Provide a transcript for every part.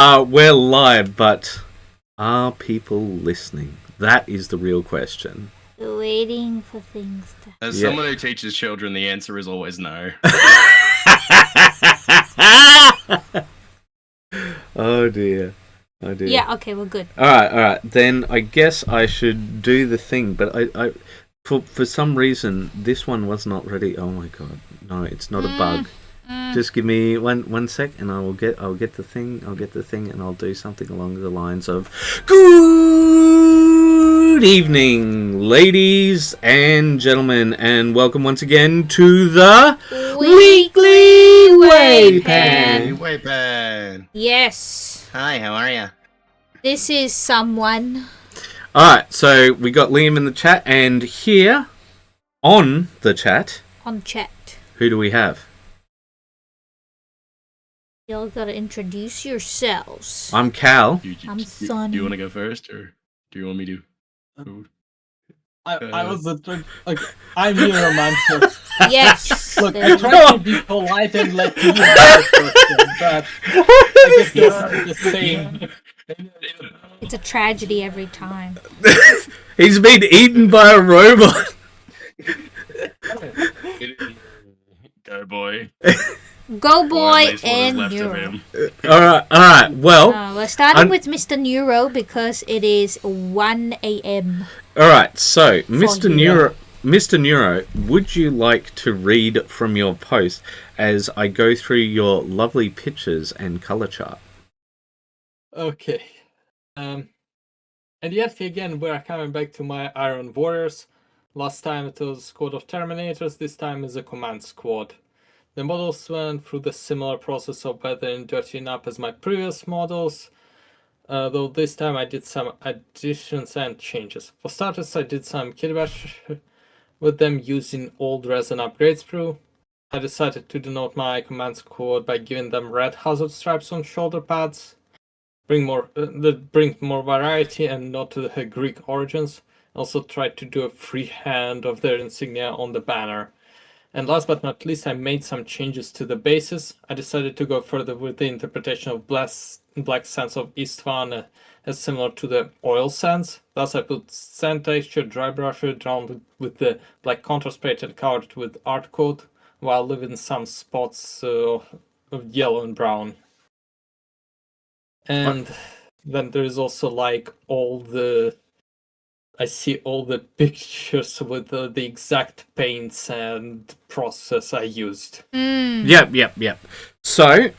We're live, but are people listening? That is the real question. We're waiting for things to happen. As someone who teaches children, the answer is always no. Oh dear. Yeah, okay, we're good. Alright. Then I guess I should do the thing, but I for some reason this one was not ready. Oh my god. No, it's not a bug. Just give me one sec and I'll get the thing, and I'll do something along the lines of good evening, ladies and gentlemen, and welcome once again to the Weekly WAYPN. WAYPN. Yes. Hi, how are ya? This is someone. Alright, so we got Liam in the chat, and here on the chat, On chat. who do we have? Y'all gotta introduce yourselves. I'm Karl. I'm Sonny. Do you want to go first, or do you want me to? I was I'm Neuromancer. Yes. Look, I tried to be polite and let you go first, but I guess that's the same. It's a tragedy every time. He's been eaten by a robot. Go boy. Go Or boy at least what is and left of Neuro. him. Alright, well, We're starting with Mr. Neuro because it is 1 a.m. alright, so Mr. you. Mr. Neuro, would you like to read from your post as I go through your lovely pictures and colour chart? Okay. And yet again, we're coming back to my Iron Warriors. Last time it was Squad of Terminators, this time is a Command Squad. The models went through the similar process of weathering dirtying up as my previous models, though this time I did some additions and changes. For starters, I did some kitbash with them using old resin upgrade sprue. I decided to denote my Command Squad by giving them red hazard stripes on shoulder pads. Bring more variety and not to the Greek origins. Also tried to do a freehand of their insignia on the banner. And last but not least, I made some changes to the bases. I decided to go further with the interpretation of Black Sands of Istvan as similar to the oil sands. Thus I put sand texture, dry brush drawn with the black contrast paint and covered with art coat, while leaving some spots of yellow and brown. And then there is also I see all the pictures with the exact paints and process I used. Yep. So,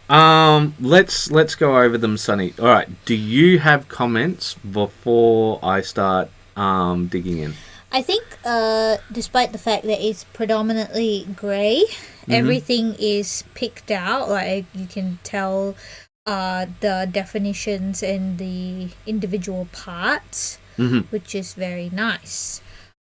let's go over them, Sonny. Alright, do you have comments before I start digging in? I think, despite the fact that it's predominantly grey, everything is picked out. Like, you can tell the definitions and the individual parts, which is very nice.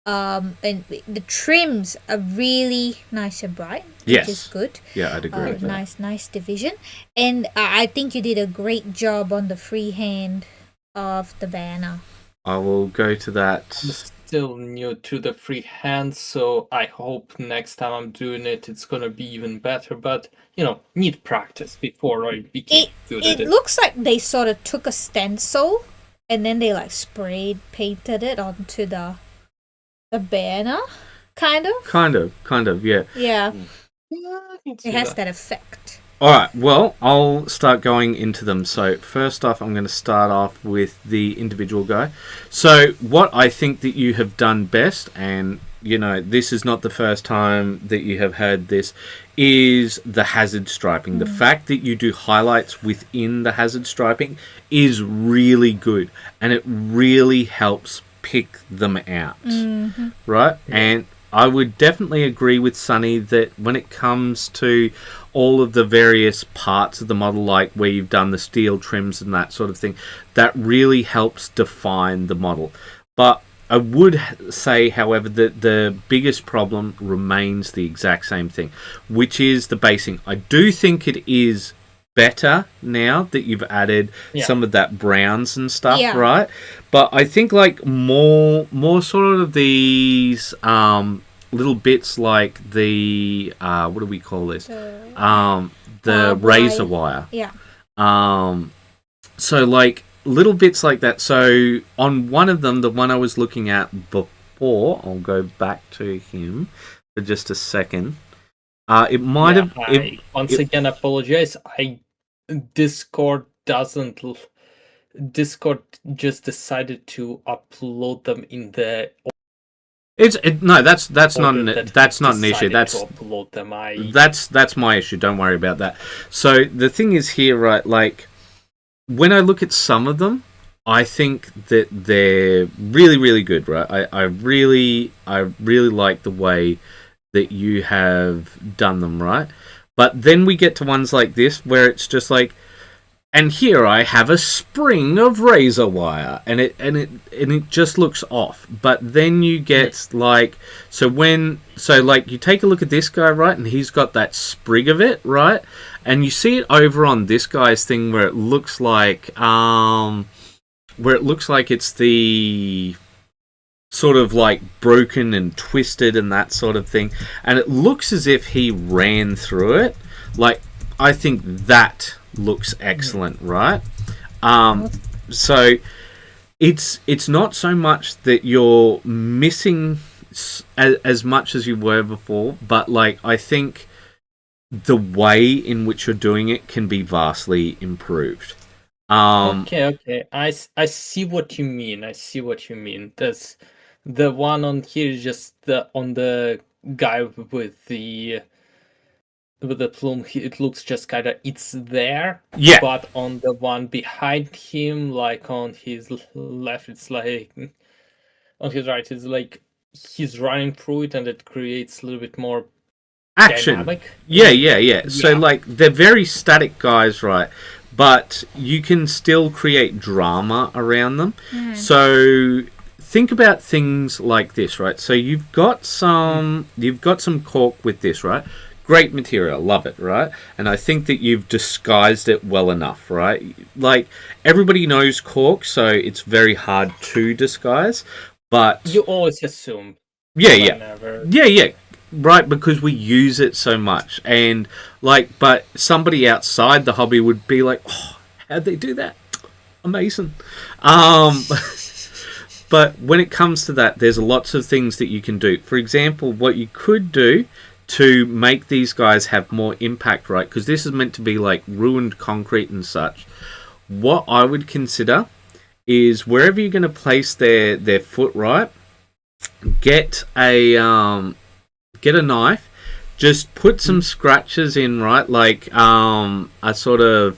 And the trims are really nice and bright, which is good. Yeah, I'd agree with that. Nice division. And I think you did a great job on the freehand of the banner. I will go to that. I'm still new to the freehand, so I hope next time I'm doing it, it's gonna be even better. But, need practice before I became good at it. It looks like they sort of took a stencil and then they painted it onto the banner, kind of, yeah. Yeah, It has that effect. Alright, well, I'll start going into them. So, first off, I'm going to start off with the individual guy. So, what I think that you have done best, and, this is not the first time that you have had this, is the hazard striping. The fact that you do highlights within the hazard striping is really good, and it really helps pick them out, right? And I would definitely agree with Sonny that when it comes to all of the various parts of the model, like where you've done the steel trims and that sort of thing, that really helps define the model. But I would say, however, that the biggest problem remains the exact same thing, which is the basing. I do think it is better now that you've added some of that browns and stuff, right? But I think more sort of these little bits like the what do we call this? The razor wire. So like little bits like that. So on one of them, the one I was looking at before, I'll go back to him for just a second. It might have. I once again apologize. Discord doesn't. Discord just decided to upload them in the. No, that's not an issue. That's to upload them. That's my issue. Don't worry about that. So the thing is here, right? Like when I look at some of them, I think that they're really, really good, right? I really like the way that you have done them, right? But then we get to ones like this where it's just like, and here I have a spring of razor wire, and it just looks off. But then you get like, so you take a look at this guy, right, and he's got that sprig of it, right, and you see it over on this guy's thing where it looks like it's the sort of like broken and twisted and that sort of thing, and it looks as if he ran through it. Like, I think that looks excellent, right? So it's not so much that you're missing as much as you were before, but like I think the way in which you're doing it can be vastly improved. Okay. I see what you mean. There's the one on here is just on the guy with the plume. It looks just kind of it's there. Yeah. But on the one behind him, like on his left, it's like on his right, it's like he's running through it, and it creates a little bit more action. Dynamic. Yeah. So like they're very static guys, right? But you can still create drama around them. So think about things like this, right? So you've got some cork with this, right? Great material, love it, right? And I think that you've disguised it well enough, right? Like everybody knows cork, so it's very hard to disguise. But you always assume. Yeah. Right, because we use it so much, and like, but somebody outside the hobby would be like, "Oh, how'd they do that? Amazing!" But when it comes to that, there's lots of things that you can do. For example, what you could do to make these guys have more impact, right? Because this is meant to be like ruined concrete and such. What I would consider is wherever you're going to place their foot, right? Get a knife, just put some scratches in, right? Like a sort of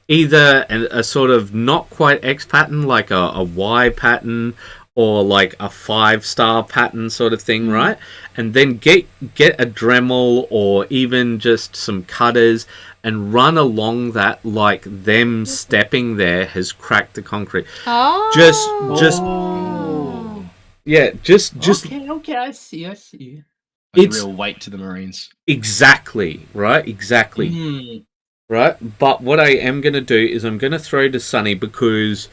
either a sort of not quite X pattern, like a Y pattern, or like a 5-star pattern sort of thing, right? And then get a Dremel or even just some cutters and run along that like them stepping there has cracked the concrete. Okay, I see. Like real white to the Marines. Exactly, right? Exactly. Right? But what I am going to do is I'm going to throw to Sunny, because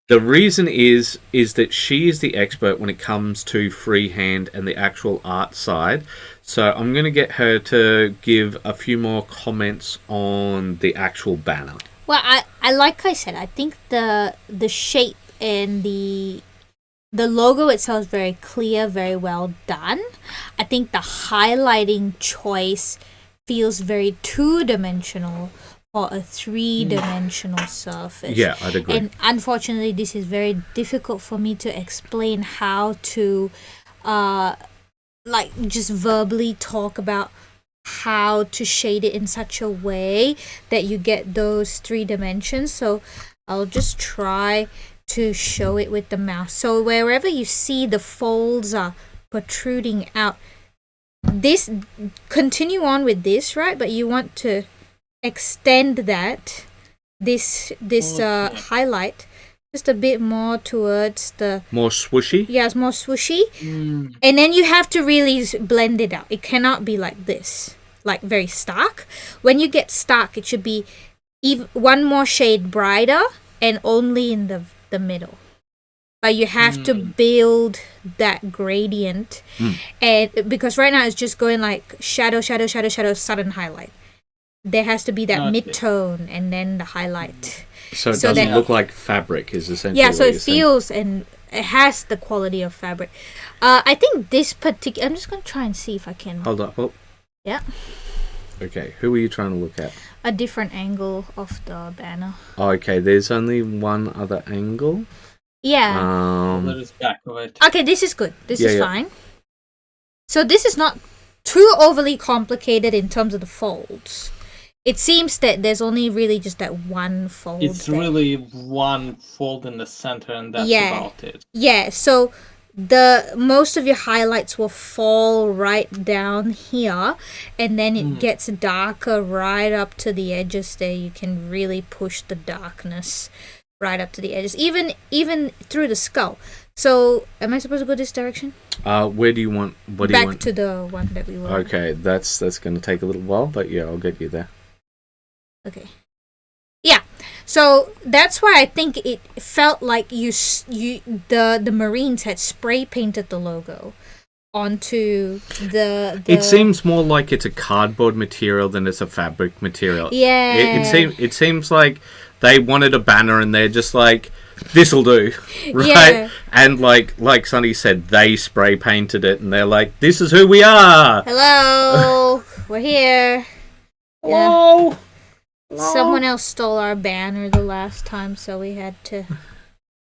the reason is that she is the expert when it comes to freehand and the actual art side. So I'm going to get her to give a few more comments on the actual banner. Well, I like I said, I think the shape and the logo itself is very clear, very well done. I think the highlighting choice feels very two-dimensional for a three-dimensional surface. Yeah, I'd agree. And unfortunately, this is very difficult for me to explain how to, just verbally talk about how to shade it in such a way that you get those 3 dimensions. So I'll just try to show it with the mouse. So wherever you see the folds are protruding out, this continue on with this, right? But you want to extend that this highlight just a bit more towards the more swooshy. Yeah, it's more swooshy. And then you have to really blend it out. It cannot be like this, like very stark. When you get stark, it should be one more shade brighter and only in the middle. But you have to build that gradient, and because right now it's just going like shadow, sudden highlight. there has to be that Okay. mid-tone and then the highlight. So it So doesn't that- look like fabric, is essentially Yeah, so what it you're saying. feels and it has the quality of fabric. I think this particular... I'm just going to try and see if I can... Hold up. Oh. Yeah. Okay, who are you trying to look at? A different angle of the banner. Oh, okay, there's only one other angle. Yeah. There is back of it. Okay, this is good. This Yeah, is yeah. fine. So this is not too overly complicated in terms of the folds. It seems that there's only really just that one fold. It's there. really one fold in the center, and that's Yeah. about it. Yeah, so the most of your highlights will fall right down here, and then it gets darker right up to the edges there. You can really push the darkness right up to the edges, even through the skull. So am I supposed to go this direction? Where do you want? What do you Back want? to the one that we were. Okay, that's going to take a little while, but yeah, I'll get you there. Okay. Yeah. So that's why I think it felt like the Marines had spray painted the logo onto the It seems more like it's a cardboard material than it's a fabric material. Yeah. It seems like they wanted a banner and they're just like, this'll do, right? Yeah. And like Sonny said, they spray painted it and they're like, this is who we are. Hello. We're here. Yeah. Hello. Someone else stole our banner the last time, so we had to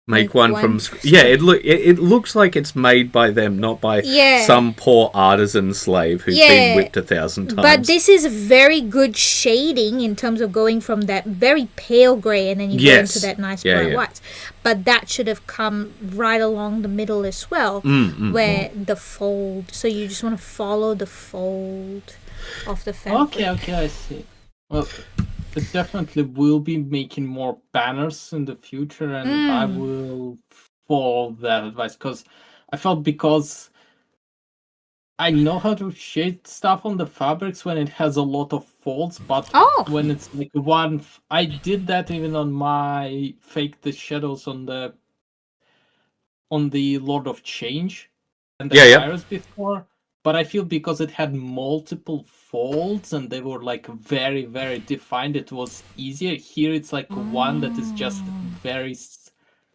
Make one from yeah. It looks like it's made by them, not by Yeah. some poor artisan slave who's Yeah. been whipped 1,000 times. But this is very good shading in terms of going from that very pale grey and then you go Yes. into that nice Yeah, bright yeah. white. But that should have come right along the middle as well, where the fold. So you just want to follow the fold of the fabric. Okay, I see. Well, it definitely will be making more banners in the future, and I will follow that advice because I know how to shade stuff on the fabrics when it has a lot of folds, but Oh. when it's like one, I did that even on my the shadows on the Lord of Change and the Yeah. Virus before. But I feel because it had multiple folds and they were like very, very defined, it was easier. Here it's like one that is just very,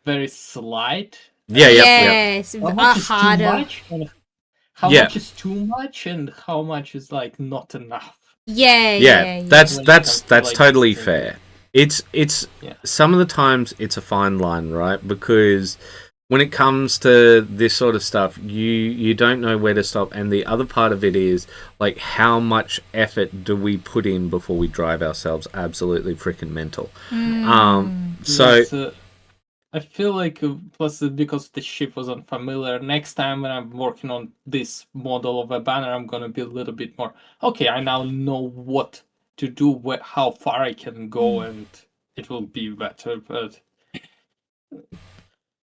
very slight. Yeah. Yes, How much is harder. too much? And how Yeah. much is too much and how much is like not enough? Yeah. That's When it comes to, like, totally things. fair. It's Yeah. some of the times it's a fine line, right? Because when it comes to this sort of stuff, you don't know where to stop, and the other part of it is like how much effort do we put in before we drive ourselves absolutely freaking mental. So Yes, I feel like plus because the ship was unfamiliar, next time when I'm working on this model of a banner, I'm gonna be a little bit more okay. I now know what to do, how far I can go, and it will be better. But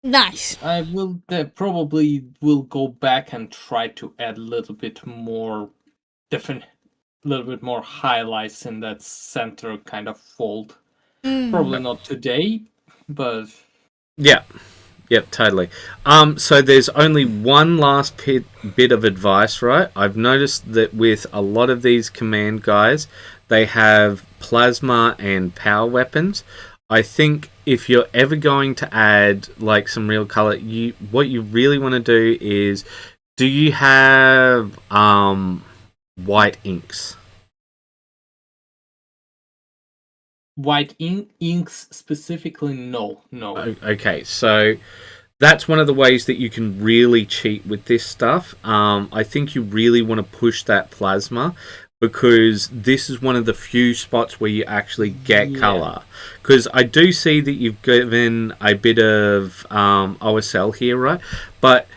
Nice. I will probably will go back and try to add a little bit more highlights in that center kind of fold. Probably not today, but yeah. Yep, totally. So there's only one last bit of advice, right? I've noticed that with a lot of these command guys, they have plasma and power weapons. I think if you're ever going to add like some real color, what you really want to do is, do you have white inks? white inks specifically, no. Okay, so that's one of the ways that you can really cheat with this stuff. I think you really want to push that plasma, because this is one of the few spots where you actually get color. Because I do see that you've given a bit of OSL here, right? But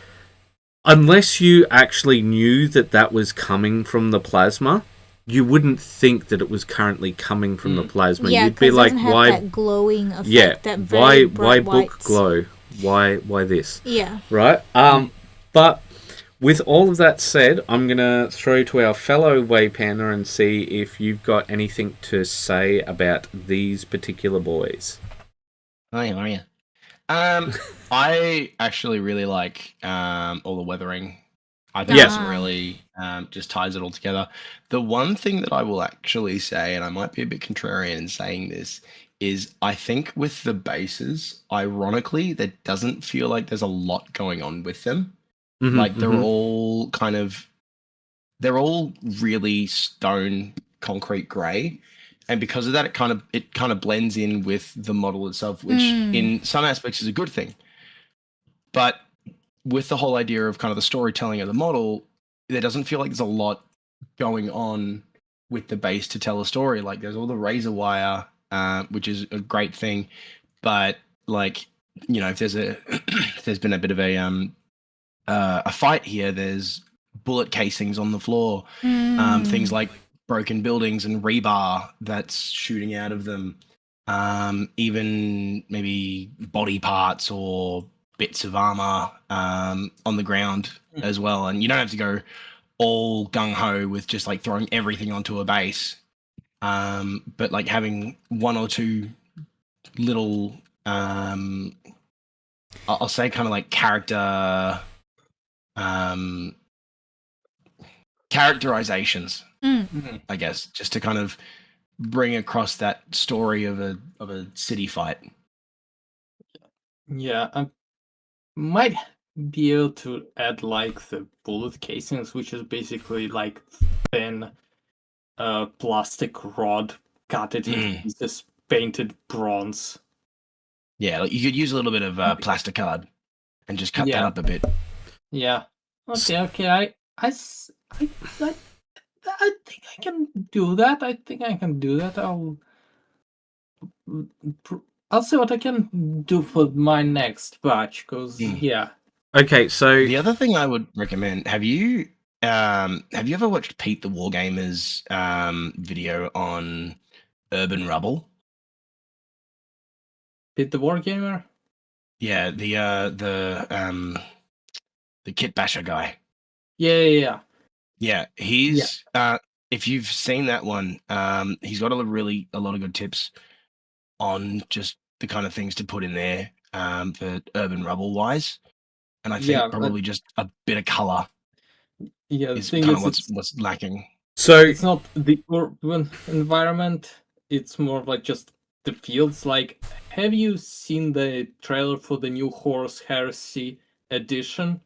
unless you actually knew that that was coming from the plasma, you wouldn't think that it was currently coming from the plasma. Yeah, You'd be like, why? That glowing effect. Yeah, That very why bright book whites. glow? Why this? Yeah. Right? But with all of that said, I'm going to throw to our fellow WAYPNer and see if you've got anything to say about these particular boys. Hi, how are you? I actually really like all the weathering. I think Yes. it's really just ties it all together. The one thing that I will actually say, and I might be a bit contrarian in saying this, is I think with the bases, ironically, there doesn't feel like there's a lot going on with them. Like they're all they're all really stone concrete grey, and because of that, it kind of blends in with the model itself, which in some aspects is a good thing. But with the whole idea of kind of the storytelling of the model, there doesn't feel like there's a lot going on with the base to tell a story. Like there's all the razor wire, which is a great thing, but like, you know, if there's if there's been a bit of a fight here, there's bullet casings on the floor, things like broken buildings and rebar that's shooting out of them, even maybe body parts or bits of armor on the ground as well. And you don't have to go all gung-ho with just like throwing everything onto a base, but like having one or two little I'll say kind of like characterizations, I guess, just to kind of bring across that story of a city fight. Yeah, I might be able to add like the bullet casings, which is basically like thin plastic rod cut it into pieces, painted bronze. Yeah, like you could use a little bit of plasticard and just cut that up a bit. Yeah. Okay. I think I can do that. I'll see what I can do for my next batch, because Okay, so the other thing I would recommend, have you ever watched Pete the Wargamer's video on Urban Rubble? Pete the Wargamer? Yeah, the Kit Basher guy. Yeah. Yeah, he's if you've seen that one, he's got a lot of good tips on just the kind of things to put in there for Urban Rubble wise. And I think probably just a bit of color is kind of what's lacking. So it's not the urban environment, it's more like just the fields. Like, have you seen the trailer for the new Horus Heresy edition,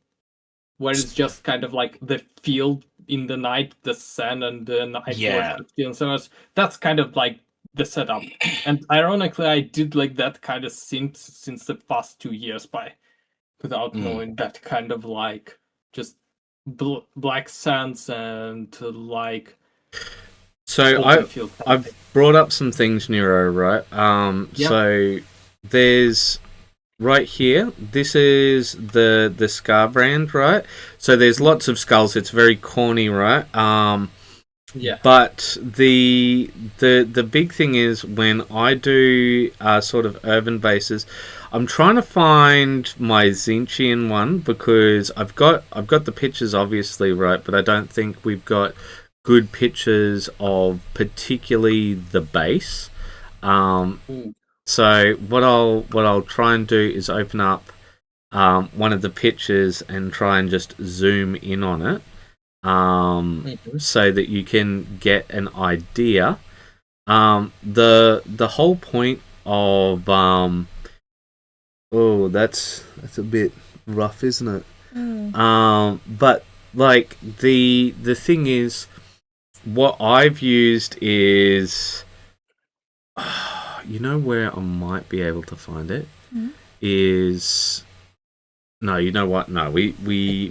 where it's just kind of like the field in the night, the sun and the night, that's kind of like the setup. And ironically, I did like that kind of since the past 2 years without knowing that kind of like just black sands and like. So I've brought up some things, Nero, right? So there's right here. This is the Scar brand, right? So there's lots of skulls. It's very corny, right? But the big thing is when I do sort of urban bases, I'm trying to find my Zinchian one, because I've got the pictures obviously, right, but I don't think we've got good pictures of particularly the base. So what I'll try and do is open up one of the pictures and try and just zoom in on it. So that you can get an idea. The whole point of that's a bit rough, isn't it? But like the thing is, what I've used is, you know where I might be able to find it is. No, you know what? No, we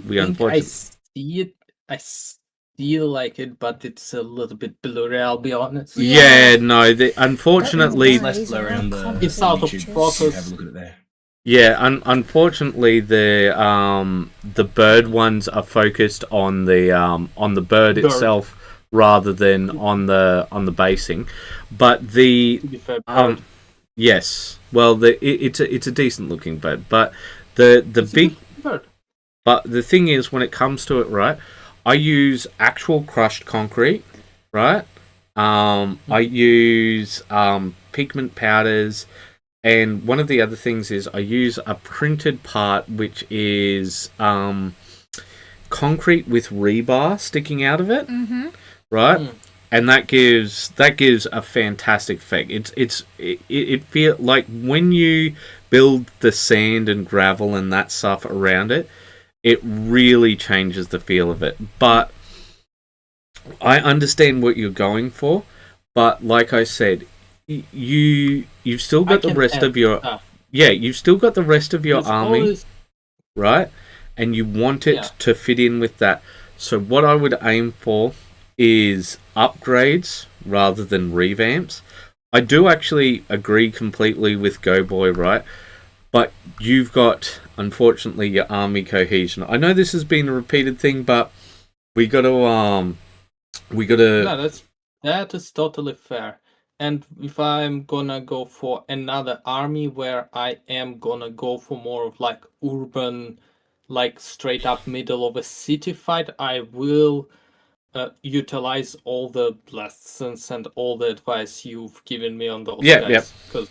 unfortunately. I see it. I feel like it, but it's a little bit blurry, I'll be honest. Yeah, no, unfortunately, it's less blurry on the it's out of focus. Have a look at it there. Yeah, unfortunately, the bird ones are focused on the bird itself rather than on the basing. But yes, well, it's a decent looking bird, but the big bird. But the thing is, when it comes to it, right, I use actual crushed concrete, right? I use pigment powders, and one of the other things is I use a printed part, which is concrete with rebar sticking out of it, right? Mm. And that gives a fantastic effect. It feel like when you build the sand and gravel and that stuff around it, it really changes the feel of it. But I understand what you're going for, but like I said, you've still got the rest of your you've still got the rest of your army, right? And you want it to fit in with that. So what I would aim for is upgrades rather than revamps. I do actually agree completely with Go Boy, right? But you've got, unfortunately, your army cohesion. I know this has been a repeated thing, but we got to No, that is totally fair. And if I'm gonna go for another army where I am gonna go for more of like urban, like straight up middle of a city fight, I will utilize all the lessons and all the advice you've given me on those guys. Because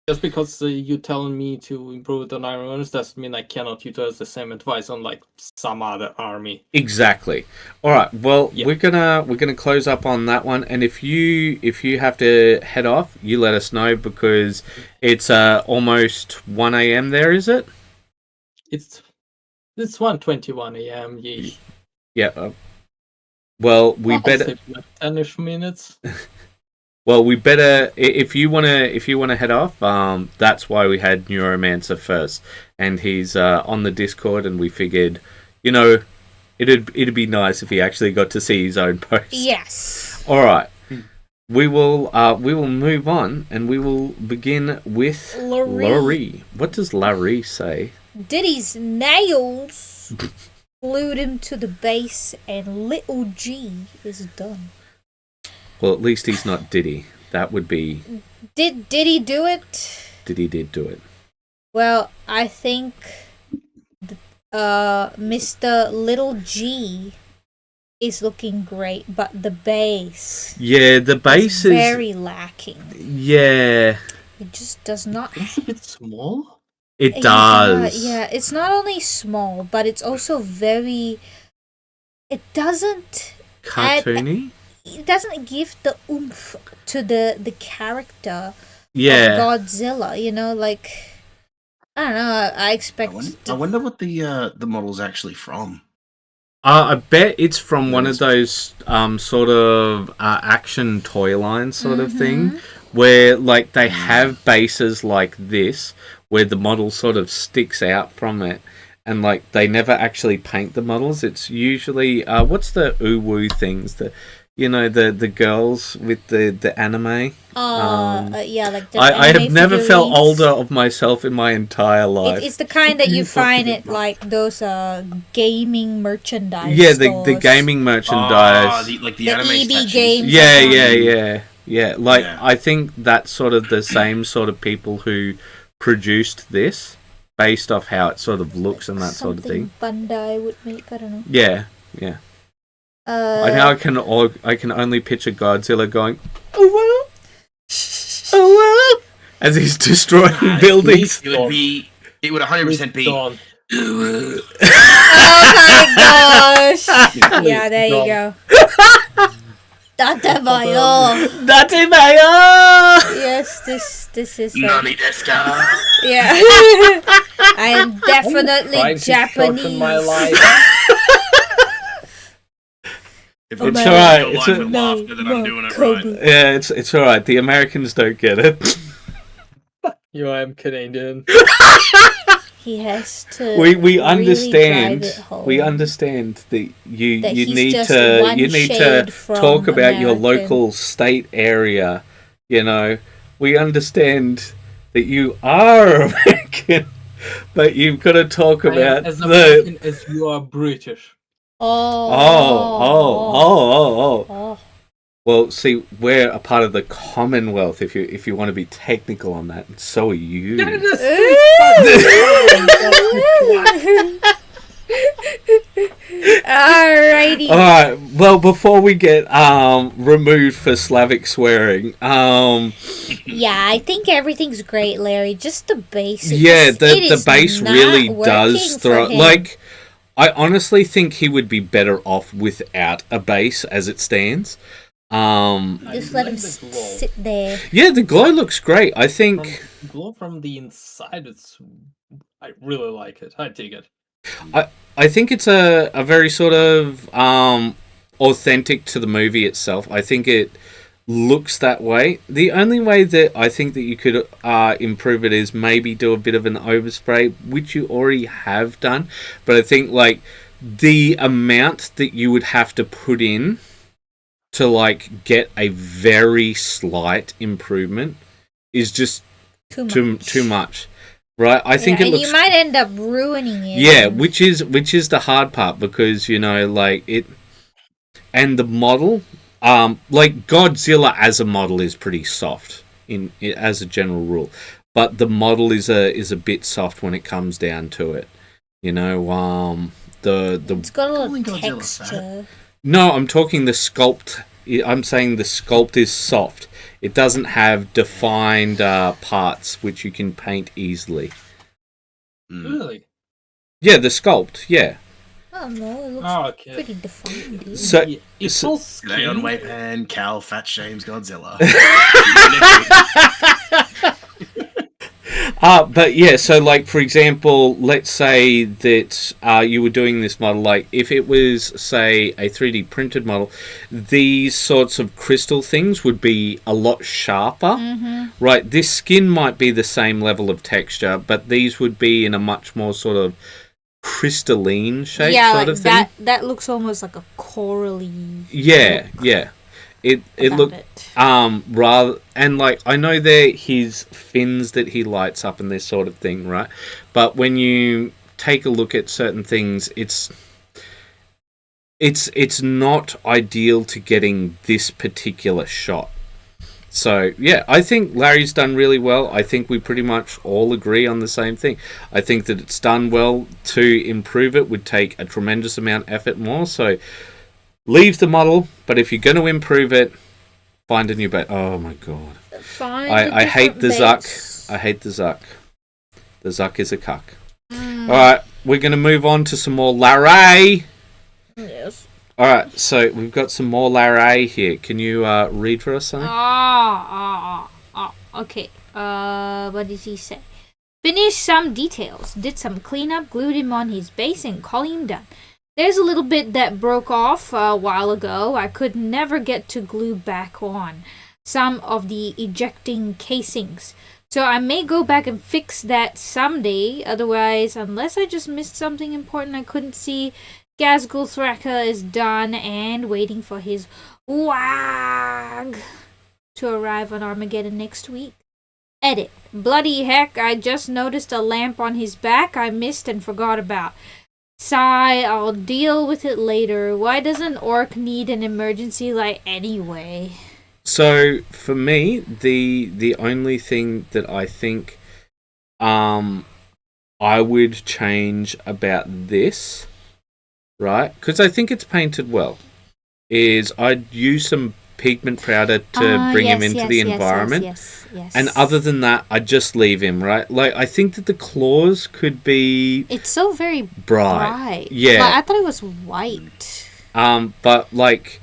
just because you telling me to improve it on Iron Runners doesn't mean I cannot utilize the same advice on like some other army. Exactly. All right. Well, we're gonna close up on that one, and if you have to head off, you let us know because it's almost 1 a.m. there, is it? It's 1:21 a.m. Yeah. Well, we better 10ish minutes. Well, we better if you wanna head off. That's why we had Neuromancer first, and he's on the Discord, and we figured, it'd be nice if he actually got to see his own post. Yes. All right, we will move on, and we will begin with Laurie. What does Laurie say? Diddy's nails glued him to the base, and little G is done. Well, at least he's not Diddy. That would be... Did Diddy do it? Diddy did do it. Well, I think Mr. Little G is looking great, but the base... Yeah, the base is... very lacking. Yeah. It just does not... It's a bit small? It does. Yeah, it's not only small, but it's also very... It doesn't... Cartoony? It doesn't give the oomph to the character of Godzilla, like I don't know. I expect. I wonder what the model's actually from. I bet it's from one of those sort of action toy line sort of thing, where like they have bases like this, where the model sort of sticks out from it, and like they never actually paint the models. It's usually what's the uwu things the the girls with the anime. Like the I have never felt figurines. older of myself in my entire life. It's the kind that you find at like those gaming merchandise. Yeah, stores. the gaming merchandise. The anime EB statues. games. Yeah. Like I think that's sort of the same sort of people who produced this, based off how it sort of looks and that sort of thing. Bandai would make. I don't know. Yeah. I can only picture Godzilla going, oh well, as he's destroying buildings. It would 100% be. Dawn. Oh my gosh! Yeah, there you go. Datemayo. Yes, this is. Nani desu ka? Yeah. I am definitely Trying to shorten Japanese. my life. If It's I'm alright, alive it's with laughter, then I'm doing it right. Yeah, it's all right. The Americans don't get it. I am Canadian. He has to. We really understand. drive it home. We understand that you That you he's need just to one shade from talk about your American. local state area. We understand that you are American, but you've got to talk I am about as the. American as you are British. Oh. Well, see, we're a part of the Commonwealth. If you want to be technical on that, and so are you. Alrighty. All right. Well, before we get removed for Slavic swearing, Yeah, I think everything's great, Larry. Just the basics. yeah, It the is base not really working does for throw. him. Like, I honestly think he would be better off without a base as it stands. Just let like him the glow. sit there. Yeah, the glow looks great. I think Glow from the inside. I really like it. I dig it. I think it's a very sort of authentic to the movie itself. I think it looks that way. The only way that I think that you could improve it is maybe do a bit of an overspray, which you already have done. But I think like the amount that you would have to put in to like get a very slight improvement is just too much. Right? I think it looks. You might end up ruining it. Yeah, which is the hard part because like it, and the model, like Godzilla as a model is pretty soft as a general rule, but the model is a bit soft when it comes down to it. It's got a lot Calling of Godzilla texture. No, I'm talking the sculpt. I'm saying the sculpt is soft. It doesn't have defined parts which you can paint easily. Really? Yeah, the sculpt. Yeah. Oh no, it looks Okay. pretty defined. So It's all Today on skin. WAYPN, Karl fat shames Godzilla. But yeah, so like for example, let's say that you were doing this model, like if it was say a 3D printed model, these sorts of crystal things would be a lot sharper, right? This skin might be the same level of texture, but these would be in a much more sort of crystalline shape, sort of thing. That looks almost like a corally. Yeah, yeah. It looked rather, and like I know they're his fins that he lights up and this sort of thing, right? But when you take a look at certain things, it's not ideal to getting this particular shot. So yeah, I think Larry's done really well. I think we pretty much all agree on the same thing. I think that it's done well. To improve it would take a tremendous amount of effort more. So leave the model, but if you're going to improve it, find a new base. Oh my god. I hate the Zuck. I hate the Zuck. The Zuck is a cuck. Alright, we're going to move on to some more Larry. Yes. Alright, so we've got some more Larry here. Can you read for us something? Okay. What did he say? Finished some details, did some cleanup, glued him on his base, and calling him done. There's a little bit that broke off a while ago. I could never get to glue back on some of the ejecting casings. So I may go back and fix that someday. Otherwise, unless I just missed something important I couldn't see, Gazgul Thraka is done and waiting for his wag to arrive on Armageddon next week. Edit. Bloody heck, I just noticed a lamp on his back I missed and forgot about. Sigh, I'll deal with it later. Why does an orc need an emergency light anyway? So for me, the only thing that I think I would change about this, right? Because I think it's painted well, is I'd use some pigment powder to bring him into the environment. Yes. And other than that, I'd just leave him, right? Like, I think that the claws could be... It's so very bright. Yeah. Like, I thought it was white. But, like,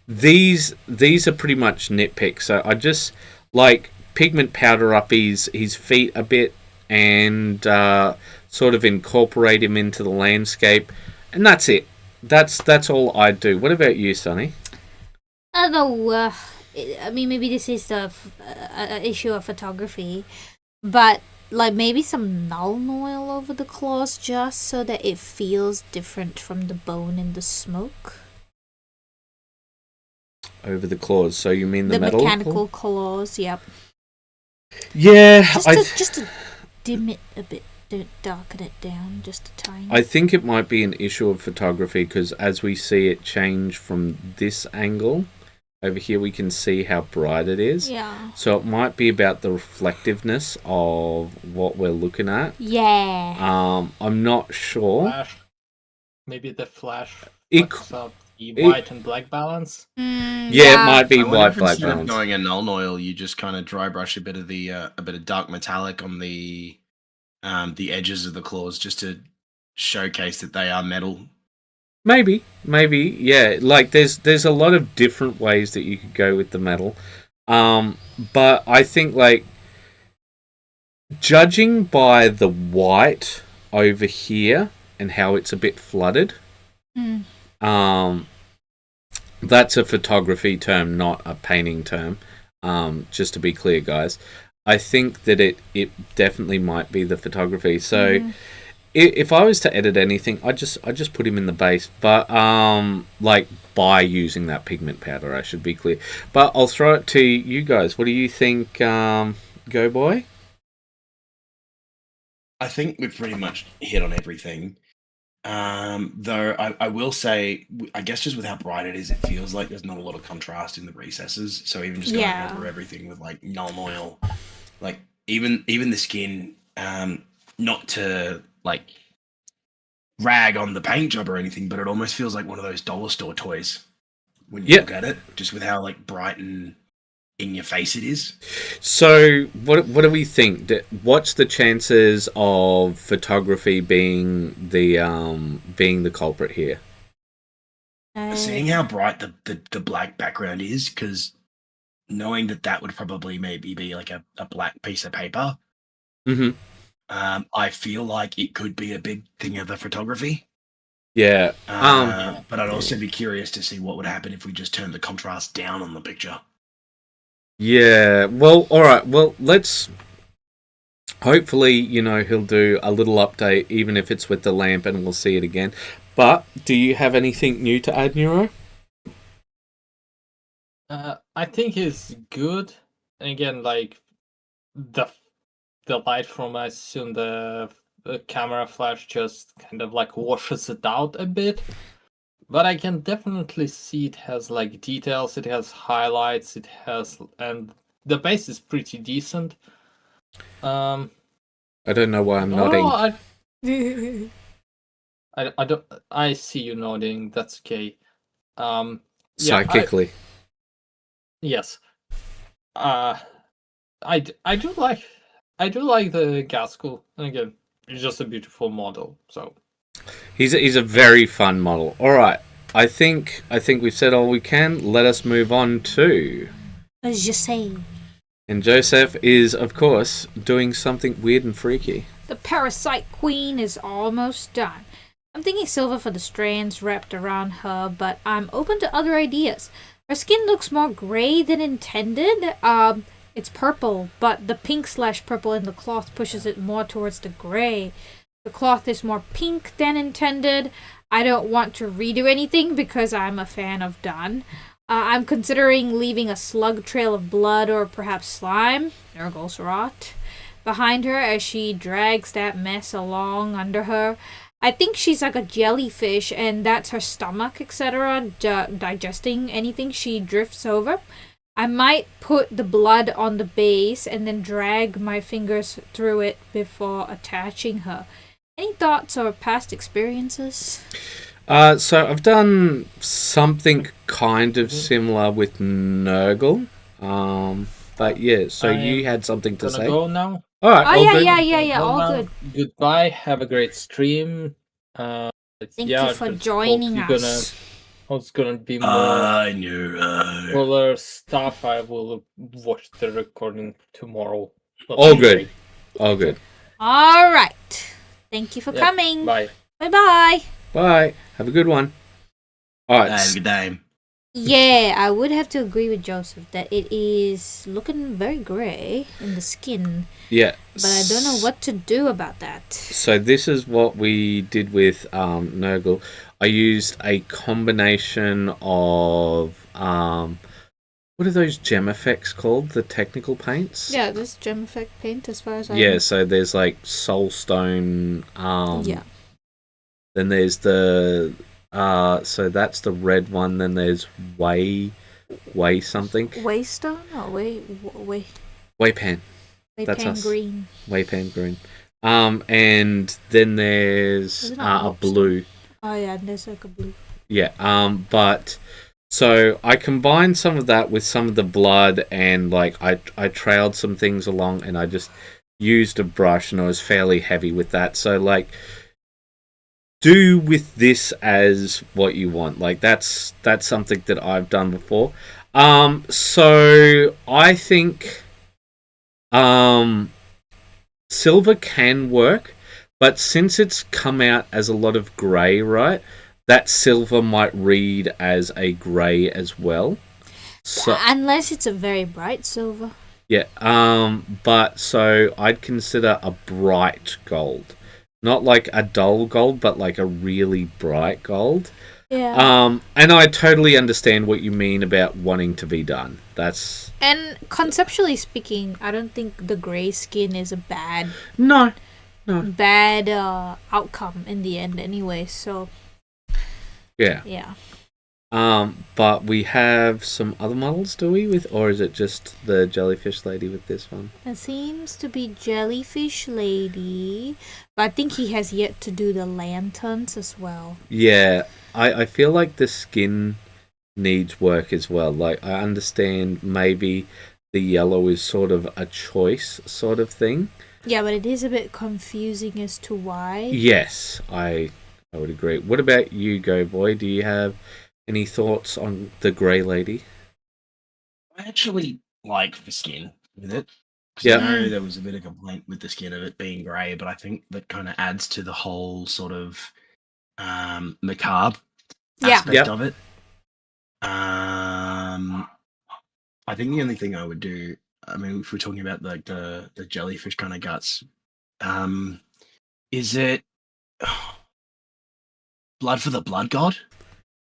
these are pretty much nitpicks. So I just, like, pigment powder up his feet a bit and sort of incorporate him into the landscape. And that's it. That's all I'd do. What about you, Sonny? I don't know. I mean, maybe this is the issue of photography, but like maybe some null oil over the claws just so that it feels different from the bone and the smoke. Over the claws. So you mean the metal mechanical claws? Yep. Yeah, just to dim it a bit. Darken it down just a tiny. I think it might be an issue of photography because as we see it change from this angle, over here we can see how bright it is. Yeah. So it might be about the reflectiveness of what we're looking at. Yeah. I'm not sure. Flash. Maybe the flash It fucks up the white and black balance. Yeah, it might be I wonder white if black instead of balance. going a null oil, you just kind of dry brush a bit of dark metallic on the edges of the claws, just to showcase that they are metal. Maybe, yeah. Like there's a lot of different ways that you could go with the metal, but I think like judging by the white over here and how it's a bit flooded, that's a photography term, not a painting term. Just to be clear, guys, I think that it definitely might be the photography. So. If I was to edit anything, I just put him in the base, but like by using that pigment powder, I should be clear. But I'll throw it to you guys. What do you think, Go Boy? I think we've pretty much hit on everything. Though I will say, I guess just with how bright it is, it feels like there's not a lot of contrast in the recesses. So even just going over everything with like Null Oil, like even the skin, not to like rag on the paint job or anything, but it almost feels like one of those dollar store toys when you look at it, just with how like bright and in your face it is. So what do we think? What's the chances of photography being the culprit here? Seeing how bright the black background is, because knowing that would probably maybe be like a black piece of paper. Mm-hmm. I feel like it could be a big thing of the photography. Yeah. But I'd also be curious to see what would happen if we just turned the contrast down on the picture. Yeah. Well, all right. Well, let's. Hopefully, he'll do a little update, even if it's with the lamp, and we'll see it again. But do you have anything new to add, Neuro? I think it's good. And again, like the light from, I assume, the camera flash just kind of like washes it out a bit. But I can definitely see it has like details, it has highlights, and the base is pretty decent. I don't know why I'm nodding. I don't. I see you nodding. That's okay. Psychically. Yes. I do like the Gaskell, and again, it's just a beautiful model. So he's a very fun model. All right, I think we've said all we can. Let us move on to. As you say. And Joseph is, of course, doing something weird and freaky. The Parasite Queen is almost done. I'm thinking silver for the strands wrapped around her, but I'm open to other ideas. Her skin looks more gray than intended. It's purple, but the pink/purple in the cloth pushes it more towards the gray. The cloth is more pink than intended. I don't want to redo anything because I'm a fan of done. I'm considering leaving a slug trail of blood or perhaps slime, Nurgle's rot, behind her as she drags that mess along under her. I think she's like a jellyfish, and that's her stomach, etc., digesting anything she drifts over. I might put the blood on the base and then drag my fingers through it before attaching her. Any thoughts or past experiences? So I've done something kind of similar with Nurgle. But yeah, so you had something to say. Go now. All right. Oh yeah. All good. Goodbye. Have a great stream. Thank you for joining us. It's gonna be more Neuro. fuller stuff. I will watch the recording tomorrow. All good. All good. All right. Thank you for coming. Bye. Bye. Bye. Have a good one. All right. Have a good day. Yeah, I would have to agree with Joseph that it is looking very grey in the skin. Yeah. But I don't know what to do about that. So this is what we did with Nurgle. I used a combination of what are those gem effects called? The technical paints? Yeah, this gem effect paint as far as I know. Yeah, so there's like Soulstone. Yeah. Then there's the so that's the red one. Then there's Way something. Waystone or WAYPN. That's us. Green. WAYPN green. And then there's a blue. Oh yeah, there's like a blue. Yeah. But so I combined some of that with some of the blood, and like I trailed some things along, and I just used a brush, and I was fairly heavy with that. So like do with this as what you want. Like that's something that I've done before. So I think silver can work, but since it's come out as a lot of grey, right? That silver might read as a grey as well. So unless it's a very bright silver. yeah, but so I'd consider a bright gold. Not like a dull gold, but like a really bright gold. Yeah. And I totally understand what you mean about wanting to be done. And conceptually speaking, I don't think the grey skin is a bad outcome in the end anyway, so yeah. But we have some other models, do we? Or is it just the jellyfish lady with this one? It seems to be jellyfish lady, but I think he has yet to do the lanterns as well. Yeah, I feel like the skin needs work as well. Like, I understand maybe the yellow is sort of a choice sort of thing. Yeah, but it is a bit confusing as to why. Yes, I would agree. What about you, Go Boy? Do you have any thoughts on the grey lady? I actually like the skin with it. Yeah. I know there was a bit of complaint with the skin of it being grey, but I think that kind of adds to the whole sort of macabre aspect of it. I think the only thing I would do, I mean, if we're talking about like the jellyfish kind of guts, is it blood for the blood god?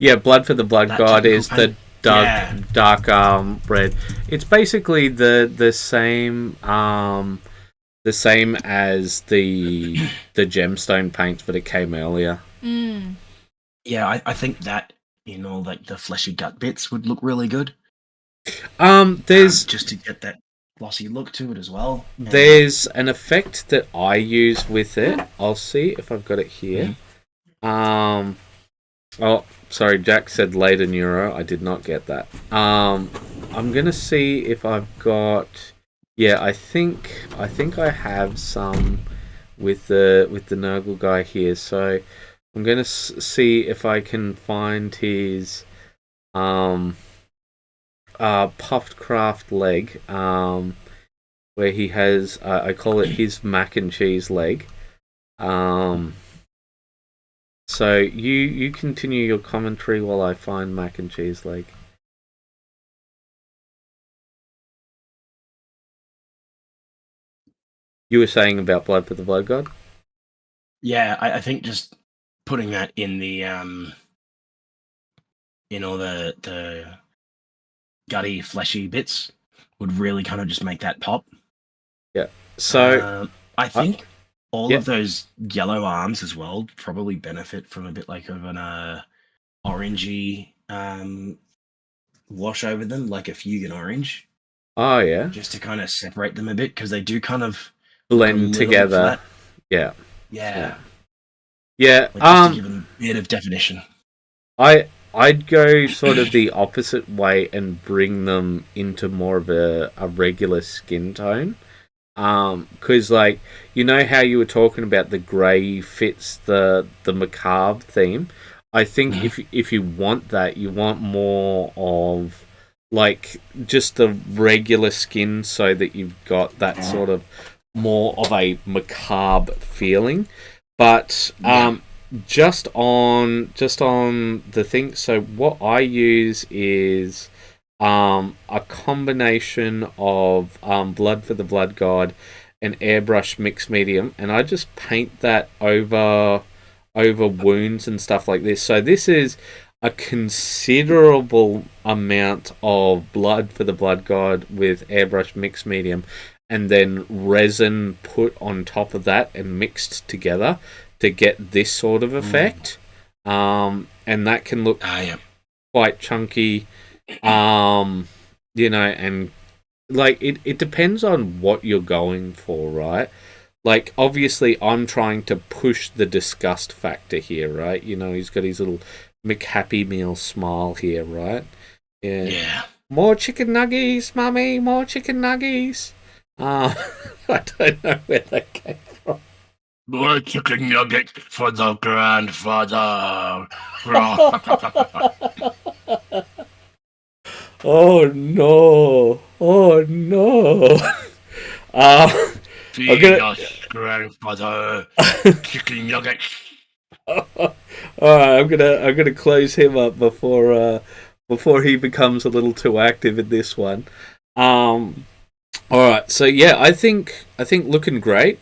Yeah, blood for the blood That god typical is the dark red. It's basically the same as the gemstone paints, but it came earlier. Yeah, I think that in all like the fleshy gut bits would look really good. There's just to get that glossy look to it as well. There's an effect that I use with it. I'll see if I've got it here. Oh, sorry, Jack said later neuro. I did not get that. I'm gonna see if I've got. Yeah, I think I have some with the Nurgle guy here. So I'm gonna see if I can find his puffed craft leg, where he has I call it his mac and cheese leg. So you continue your commentary while I find mac and cheese leg. You were saying about blood for the blood god? Yeah, I think just putting that in the in all the gutty, fleshy bits would really kind of just make that pop. Yeah. So I think all of those yellow arms as well probably benefit from a bit like of an orangey wash over them, like a fugue orange. Oh yeah. Just to kind of separate them a bit because they do kind of blend together. Yeah. Yeah. Like just to give them a bit of definition. I'd go sort of the opposite way and bring them into more of a regular skin tone. Because like, you know how you were talking about the grey fits the macabre theme. I think if you want that, you want more of like just the regular skin, so that you've got that sort of more of a macabre feeling. But just on the thing. So what I use is a combination of blood for the blood god and airbrush mixed medium, and I just paint that over wounds and stuff like this. So this is a considerable amount of blood for the blood god with airbrush mixed medium, and then resin put on top of that and mixed together to get this sort of effect. And that can look quite chunky. And like it depends on what you're going for, right? Like obviously I'm trying to push the disgust factor here, right? You know, he's got his little McHappy Meal smile here, right? Yeah. More chicken nuggies, mummy, more chicken nuggies. I don't know where that came from. More chicken nugget for the grandfather. Oh no! Oh no! I'm Feed gonna. us, grandfather. Chicken nugget. All right, I'm gonna close him up before he becomes a little too active in this one. All right, so yeah, I think looking great.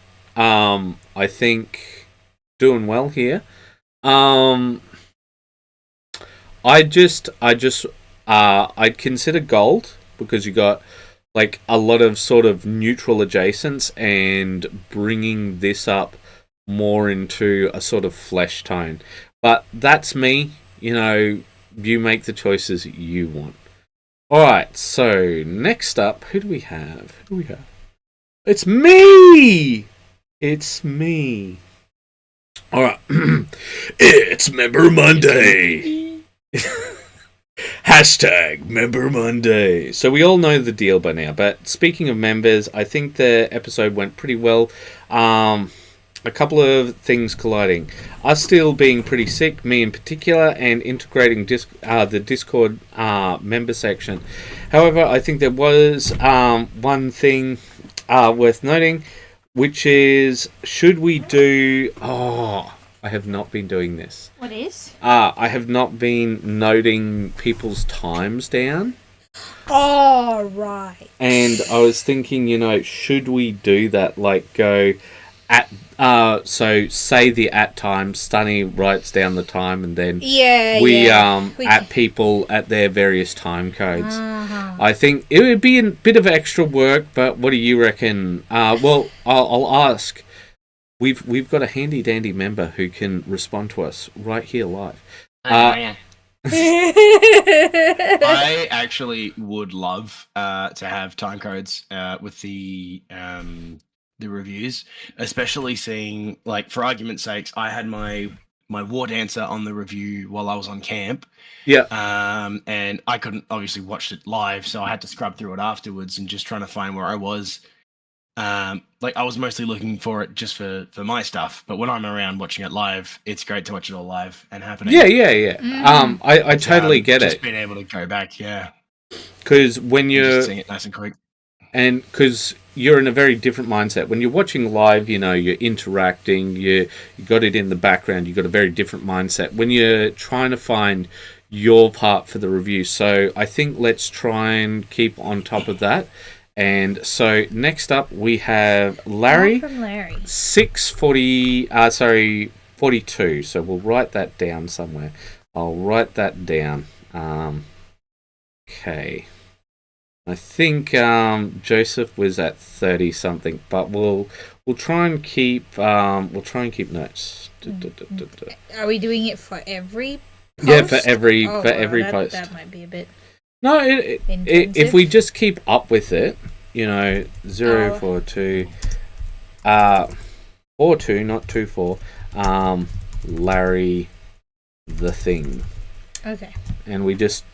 I think doing well here. Um, I'd consider gold because you got like a lot of sort of neutral adjacents and bringing this up more into a sort of flesh tone. But that's me. You make the choices you want. All right. So next up, who do we have? It's me. It's me. All right. It's Member Monday. Hashtag Member Monday. So we all know the deal by now, but speaking of members, I think the episode went pretty well. A couple of things colliding. Us still being pretty sick, me in particular, and integrating the Discord member section. However, I think there was one thing worth noting, which is, should we do... Oh, I have not been doing this. What is? I have not been noting people's times down. All right. And I was thinking, should we do that? Like, go at... so say the at time, Stunny writes down the time, and then we at people at their various time codes. Uh-huh. I think it would be a bit of extra work, but what do you reckon? Well, I'll ask. We've got a handy dandy member who can respond to us right here live. I actually would love to have time codes with the reviews, especially seeing, like, for argument's sakes, I had my war dancer on the review while I was on camp. Yeah. And I couldn't obviously watch it live, so I had to scrub through it afterwards and just trying to find where I was. Like, I was mostly looking for it just for my stuff, but when I'm around watching it live, it's great to watch it all live and happening. Yeah. I totally get just it. Being able to go back, yeah. Because when you're just seeing it nice and quick, and because you're in a very different mindset when you're watching live, you're interacting, you got it in the background, you got a very different mindset when you're trying to find your part for the review. So I think let's try and keep on top of that. And so next up we have Larry. From Larry. 42. So we'll write that down somewhere. I'll write that down. Okay. I think Joseph was at 30 something, but we'll try and keep notes. Are we doing it for every post? Yeah, for every post. That might be a bit. No, if we just keep up with it, 042, 42, not 24. Larry, the thing. Okay. And we just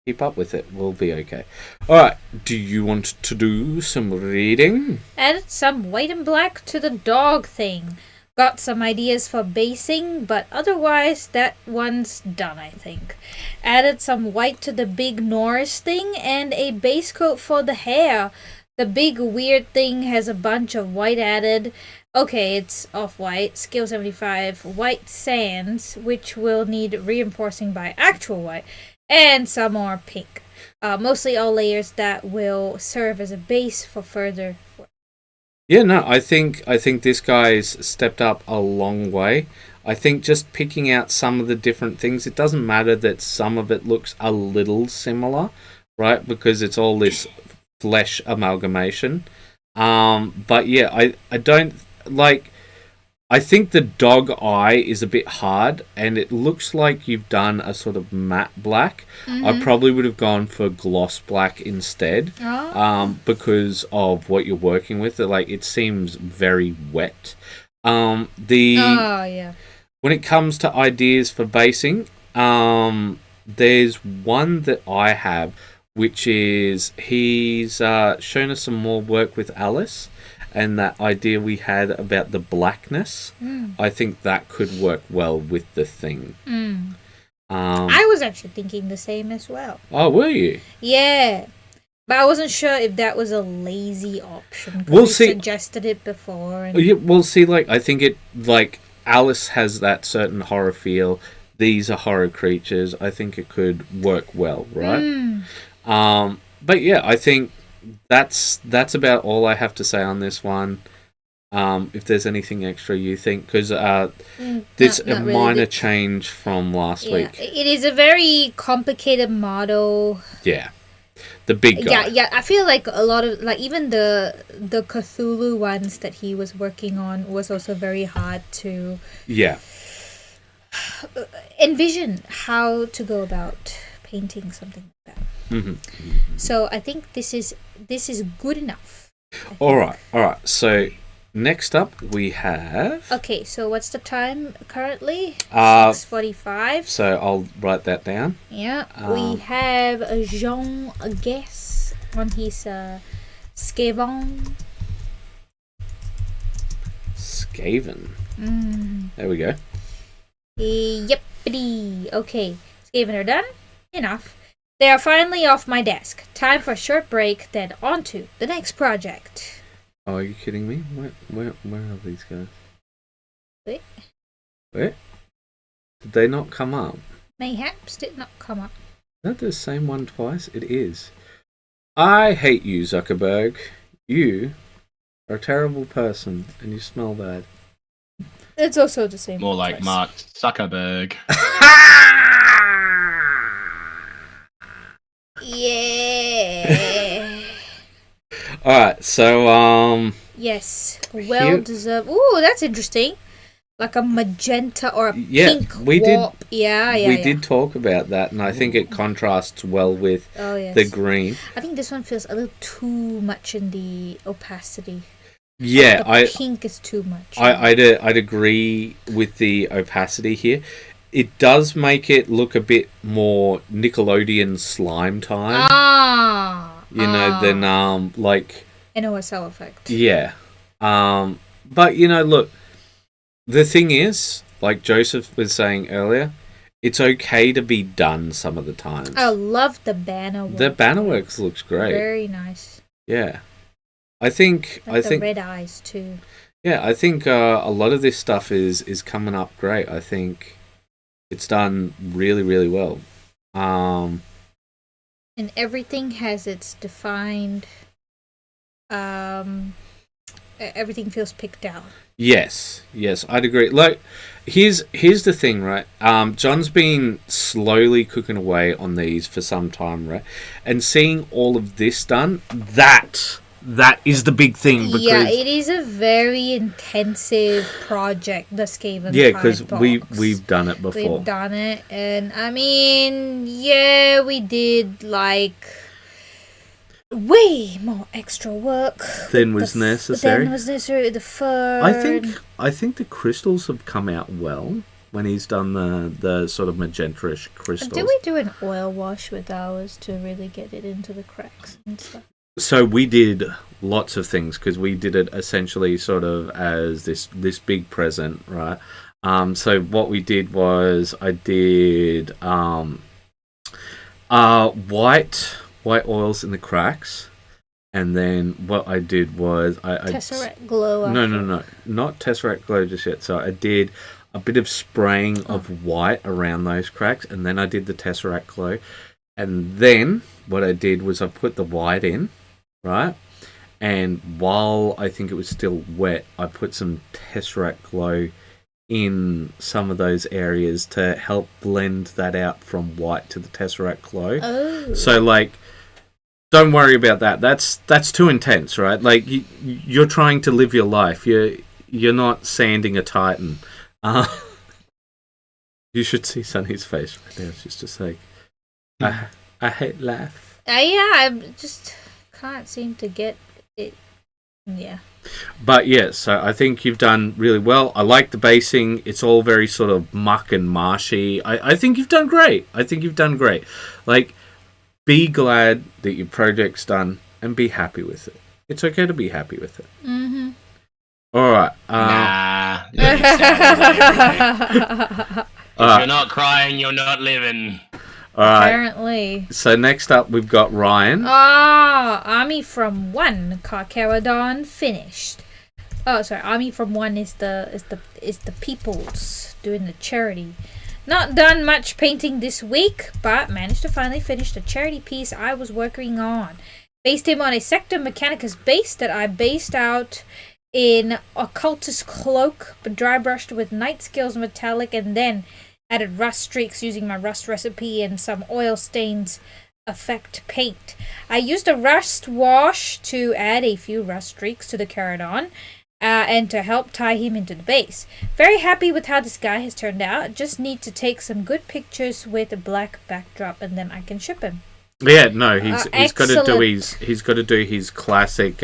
keep up with it. We'll be okay. All right. Do you want to do some reading? Added some white and black to the dog thing. Got some ideas for basing, but otherwise that one's done, I think. Added some white to the big Norris thing and a base coat for the hair. The big weird thing has a bunch of white added. Okay, it's off-white, skill 75, white sands, which will need reinforcing by actual white, and some more pink. Mostly all layers that will serve as a base for further work. Yeah, no, I think this guy's stepped up a long way. I think just picking out some of the different things, it doesn't matter that some of it looks a little similar, right? Because it's all this flesh amalgamation. But yeah, I don't like. I think the dog eye is a bit hard, and it looks like you've done a sort of matte black. Mm-hmm. I probably would have gone for gloss black instead, because of what you're working with. Like, it seems very wet. When it comes to ideas for basing, there's one that I have, which is he's shown us some more work with Alice. and that idea we had about the blackness, I think that could work well with the thing. I was actually thinking the same as well. Oh, were you? Yeah. But I wasn't sure if that was a lazy option. 'Cause We'll we see. suggested it before. And... Yeah, we'll see. Like, I think it, like, Alice has that certain horror feel. These are horror creatures. I think it could work well, right? But yeah, I think that's about all I have to say on this one. If there's anything extra you think, because this a not really. minor change from last week. It is a very complicated model. Yeah, the big guy. Yeah. I feel like a lot of even the Cthulhu ones that he was working on was also very hard to envision how to go about painting something like that. So I think this is good enough. All right. So next up we have. Okay, so what's the time currently? 6:45. So I'll write that down. Yeah, we have Jean Guess on his Skaven. There we go. Yepity. Okay, Skaven are done. Enough. They are finally off my desk. Time for a short break, then on to the next project. Oh, are you kidding me? Where are these guys? Wait. Did they not come up? Mayhaps did not come up. Is that the same one twice? It is. I hate you, Zuckerberg. You are a terrible person, and you smell bad. It's also the same. More like twice. Mark Zuckerberg. Yeah. Alright, so Yes, well deserved. Ooh, that's interesting. Like a magenta or a pink warp. We did talk about that, and I think it contrasts well with the green. I think this one feels a little too much in the opacity. Yeah, the pink is too much. I'd agree with the opacity here. It does make it look a bit more Nickelodeon slime time. Than like NOSL effect. Yeah. But look, the thing is, like Joseph was saying earlier, it's okay to be done some of the times. I love the banner work. The banner works looks great. Very nice. Yeah. I think the red eyes too. Yeah, I think a lot of this stuff is coming up great. I think it's done really, really well. And everything has its defined. Everything feels picked out. Yes, I'd agree. Like, here's the thing, right? John's been slowly cooking away on these for some time, right? And seeing all of this done, that is the big thing. Because, it is a very intensive project, the Skaven. Yeah, because we've done it before. We've done it, and I mean, we did like way more extra work than was necessary. The fur. I think the crystals have come out well when he's done the sort of magenta-ish crystals. Did we do an oil wash with ours to really get it into the cracks and stuff? So we did lots of things because we did it essentially sort of as this big present, right? So what we did was I did white oils in the cracks, and then what I did was I Tesseract glow. No, not Tesseract glow just yet. So I did a bit of spraying of white around those cracks, and then I did the Tesseract glow, and then what I did was I put the white in, right? And while I think it was still wet, I put some Tesseract glow in some of those areas to help blend that out from white to the Tesseract glow. Oh. So, like, don't worry about that. That's too intense, right? Like, you're trying to live your life. You're not sanding a Titan. You should see Sunny's face right now. It's just like, I hate laugh. I just can't seem to get it. Yeah. But yeah, so I think you've done really well. I like the basing. It's all very sort of muck and marshy. I think you've done great. Like, be glad that your project's done and be happy with it. It's okay to be happy with it. Mm-hmm. All right. Nah. You don't understand. If you're not crying, you're not living. All right. Apparently. So next up, we've got Ryan. Army from 1, Carcharodon finished. Oh, sorry. Army from 1 is the peoples doing the charity. Not done much painting this week, but managed to finally finish the charity piece I was working on. Based him on a Sector Mechanicus base that I based out in Occultist Cloak, but dry brushed with Night Skills Metallic, and then added rust streaks using my rust recipe and some oil stains effect paint. I used a rust wash to add a few rust streaks to the Charodon and to help tie him into the base. Very happy with how this guy has turned out. Just need to take some good pictures with a black backdrop and then I can ship him. Yeah, no, he's got to do his classic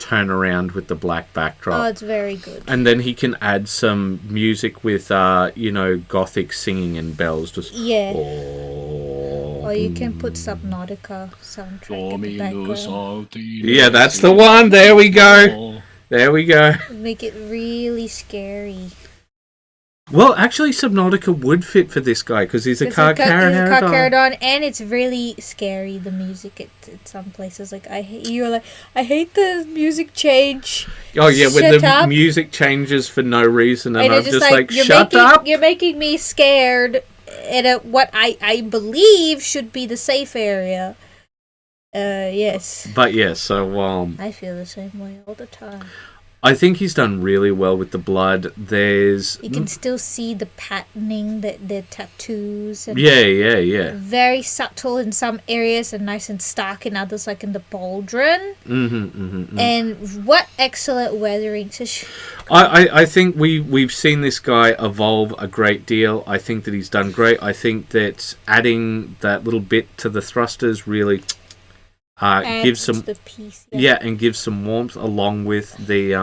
turn around with the black backdrop. Oh, it's very good. And then he can add some music with gothic singing and bells. Just Yeah. Oh. Or you can put Subnautica soundtrack in the background. Yeah, that's the one. There we go. There we go. Make it really scary. Well, actually, Subnautica would fit for this guy because he's a Carcharodon. And it's really scary. The music at some places, like I hate the music change. Oh yeah, when Shut the up. music changes for no reason, and I'm it's just like, you're shut up. You're making me scared. At what I believe should be the safe area. Yes. But yeah, so I feel the same way all the time. I think he's done really well with the blood. There's You can still see the patterning, the tattoos. And yeah. Very subtle in some areas and nice and stark in others, like in the pauldron. And what excellent weathering. I think we've seen this guy evolve a great deal. I think that he's done great. I think that adding that little bit to the thrusters really gives some the piece, and gives some warmth along with the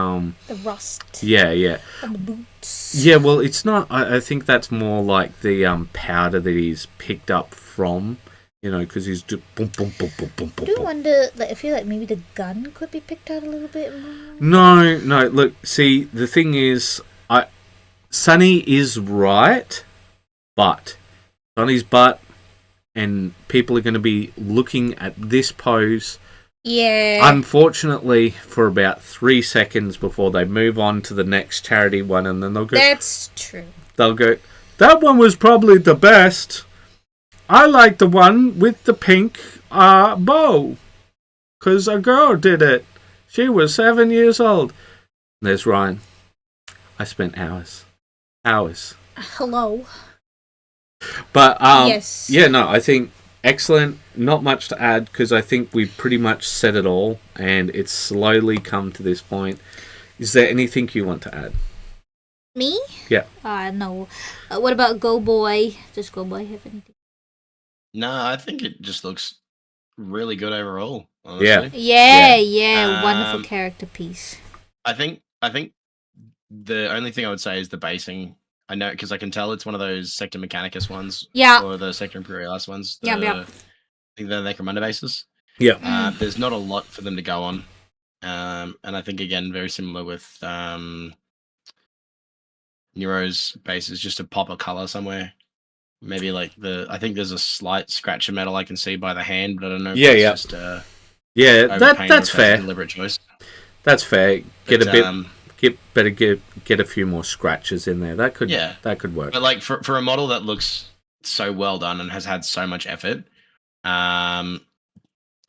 rust. Yeah. On the boots. Yeah, well, it's not. I think that's more like the powder that he's picked up from, because he's just boom, boom, boom, boom, boom, boom. I do wonder. I feel like maybe the gun could be picked out a little bit more. No. Look, see, the thing is, Sonny is right, but Sonny's butt. And people are going to be looking at this pose, unfortunately, for about 3 seconds before they move on to the next charity one, and then they'll go... That's true. They'll go, that one was probably the best. I like the one with the pink bow, because a girl did it. She was 7 years old. There's Ryan. I spent hours. Hello. But yes. Yeah, no, I think excellent. Not much to add because I think we've pretty much said it all, and it's slowly come to this point. Is there anything you want to add? Me? Yeah. No. What about Go Boy? Does Go Boy have anything? No, I think it just looks really good overall. Honestly. Yeah. Wonderful character piece. I think the only thing I would say is the basing. I know because I can tell it's one of those Sector Mechanicus ones. Yeah. Or the Sector Imperialis ones. Yeah. I think they're Necromunda bases. Yeah. There's not a lot for them to go on. And I think, again, very similar with Nero's bases, just to pop a color somewhere. Maybe like I think there's a slight scratch of metal I can see by the hand, but I don't know if it's just that's fair. Deliberate choice. That's fair. Get a few more scratches in there. That could work. But like for a model that looks so well done and has had so much effort, I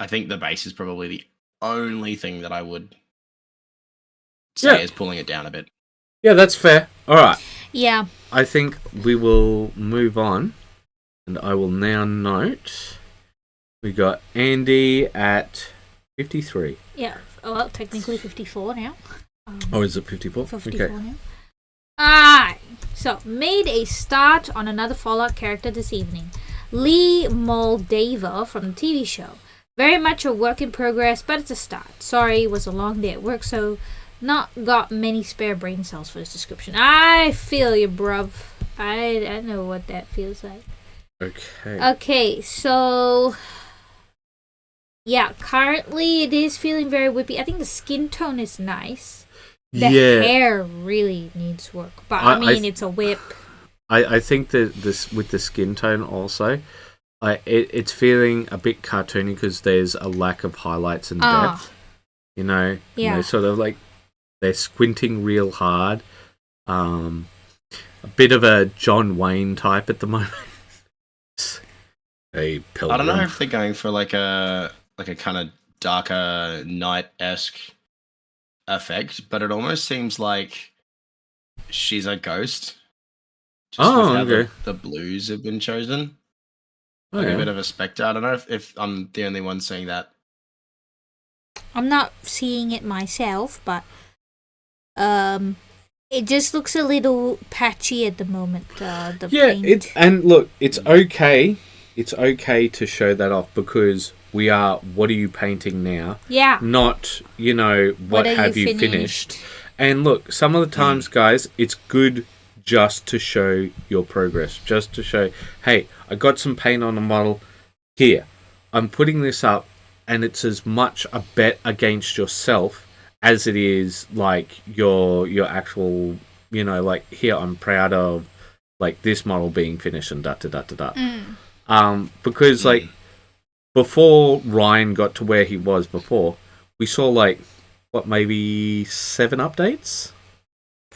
think the base is probably the only thing that I would say is pulling it down a bit. Yeah, that's fair. All right. Yeah. I think we will move on, and I will now note we got Andy at 53. Yeah. Well, technically 54 now. Is it 54? 54 now. Alright. So, made a start on another Fallout character this evening. Lee Moldava from the TV show. Very much a work in progress, but it's a start. Sorry, it was a long day at work, so not got many spare brain cells for this description. I feel you, bruv. I know what that feels like. Okay, so... Yeah, currently it is feeling very whippy. I think the skin tone is nice. The Yeah. hair really needs work, but I- I mean, I- it's a whip. I think that this with the skin tone also, it's feeling a bit cartoony because there's a lack of highlights and depth. You know, Yeah. and they sort of like they're squinting real hard. A bit of a John Wayne type at the moment. A pilgrim. I don't know if they're going for like a kind of darker night-esque effect, but it almost seems like she's a ghost. Just Oh, with how okay. the blues have been chosen. Like a bit of a spectre. I don't know if I'm the only one seeing that. I'm not seeing it myself, but it just looks a little patchy at the moment. The paint. And look, it's okay. It's okay to show that off because we are. What are you painting now? Yeah. Not what are have you finished? And look, some of the times, guys, it's good just to show your progress. Just to show, hey, I got some paint on the model. Here, I'm putting this up, and it's as much a bet against yourself as it is like your actual, like here I'm proud of like this model being finished and da da da da da. Because like before Ryan got to where he was before, we saw like maybe 7 updates.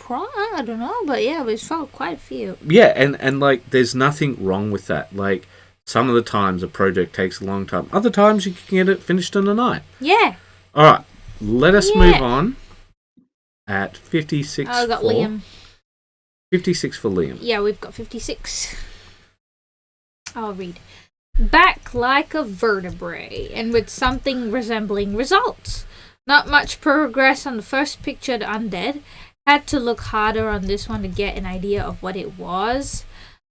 I don't know, but yeah, we saw quite a few. Yeah, and like there's nothing wrong with that. Like some of the times a project takes a long time. Other times you can get it finished in a night. Yeah. All right, let us move on. At 56. I got Liam. 56 for Liam. Yeah, we've got 56. I'll read. Back like a vertebrae, and with something resembling results. Not much progress on the first pictured undead. Had to look harder on this one to get an idea of what it was.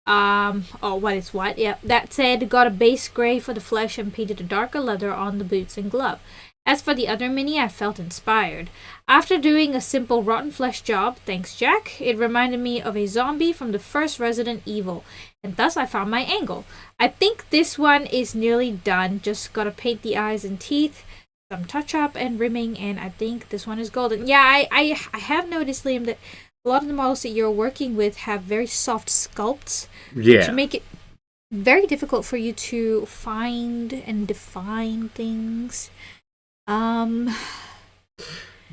What it's what. Yep. That said, got a base grey for the flesh and painted a darker leather on the boots and glove. As for the other mini, I felt inspired. After doing a simple rotten flesh job, thanks Jack, it reminded me of a zombie from the first Resident Evil, and thus I found my angle. I think this one is nearly done, just gotta paint the eyes and teeth, some touch-up and rimming, and I think this one is golden. Yeah, I have noticed, Liam, that a lot of the models that you're working with have very soft sculpts, Yeah. to make it very difficult for you to find and define things.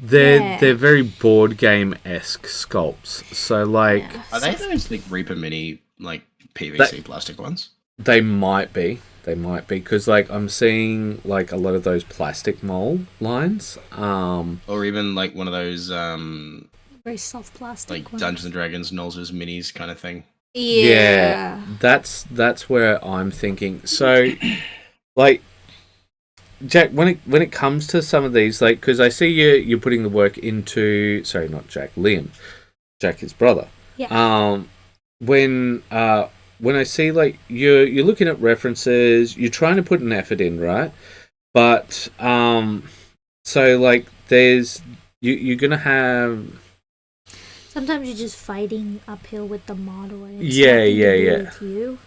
They're very board game-esque sculpts. So like Are they those like Reaper Mini like PVC plastic ones? they might be because like I'm seeing like a lot of those plastic mold lines. Or even like one of those Very soft plastic like one. Dungeons and Dragons Nolz's minis kind of thing. Yeah. That's where I'm thinking. So like Jack, when it comes to some of these, like, because I see you're putting the work into, sorry, not Jack, Liam, Jack, his brother. Yeah. When I see like you're looking at references, you're trying to put an effort in, right? But so like there's you're gonna have. Sometimes you're just fighting uphill with the model. And it's Yeah. with you.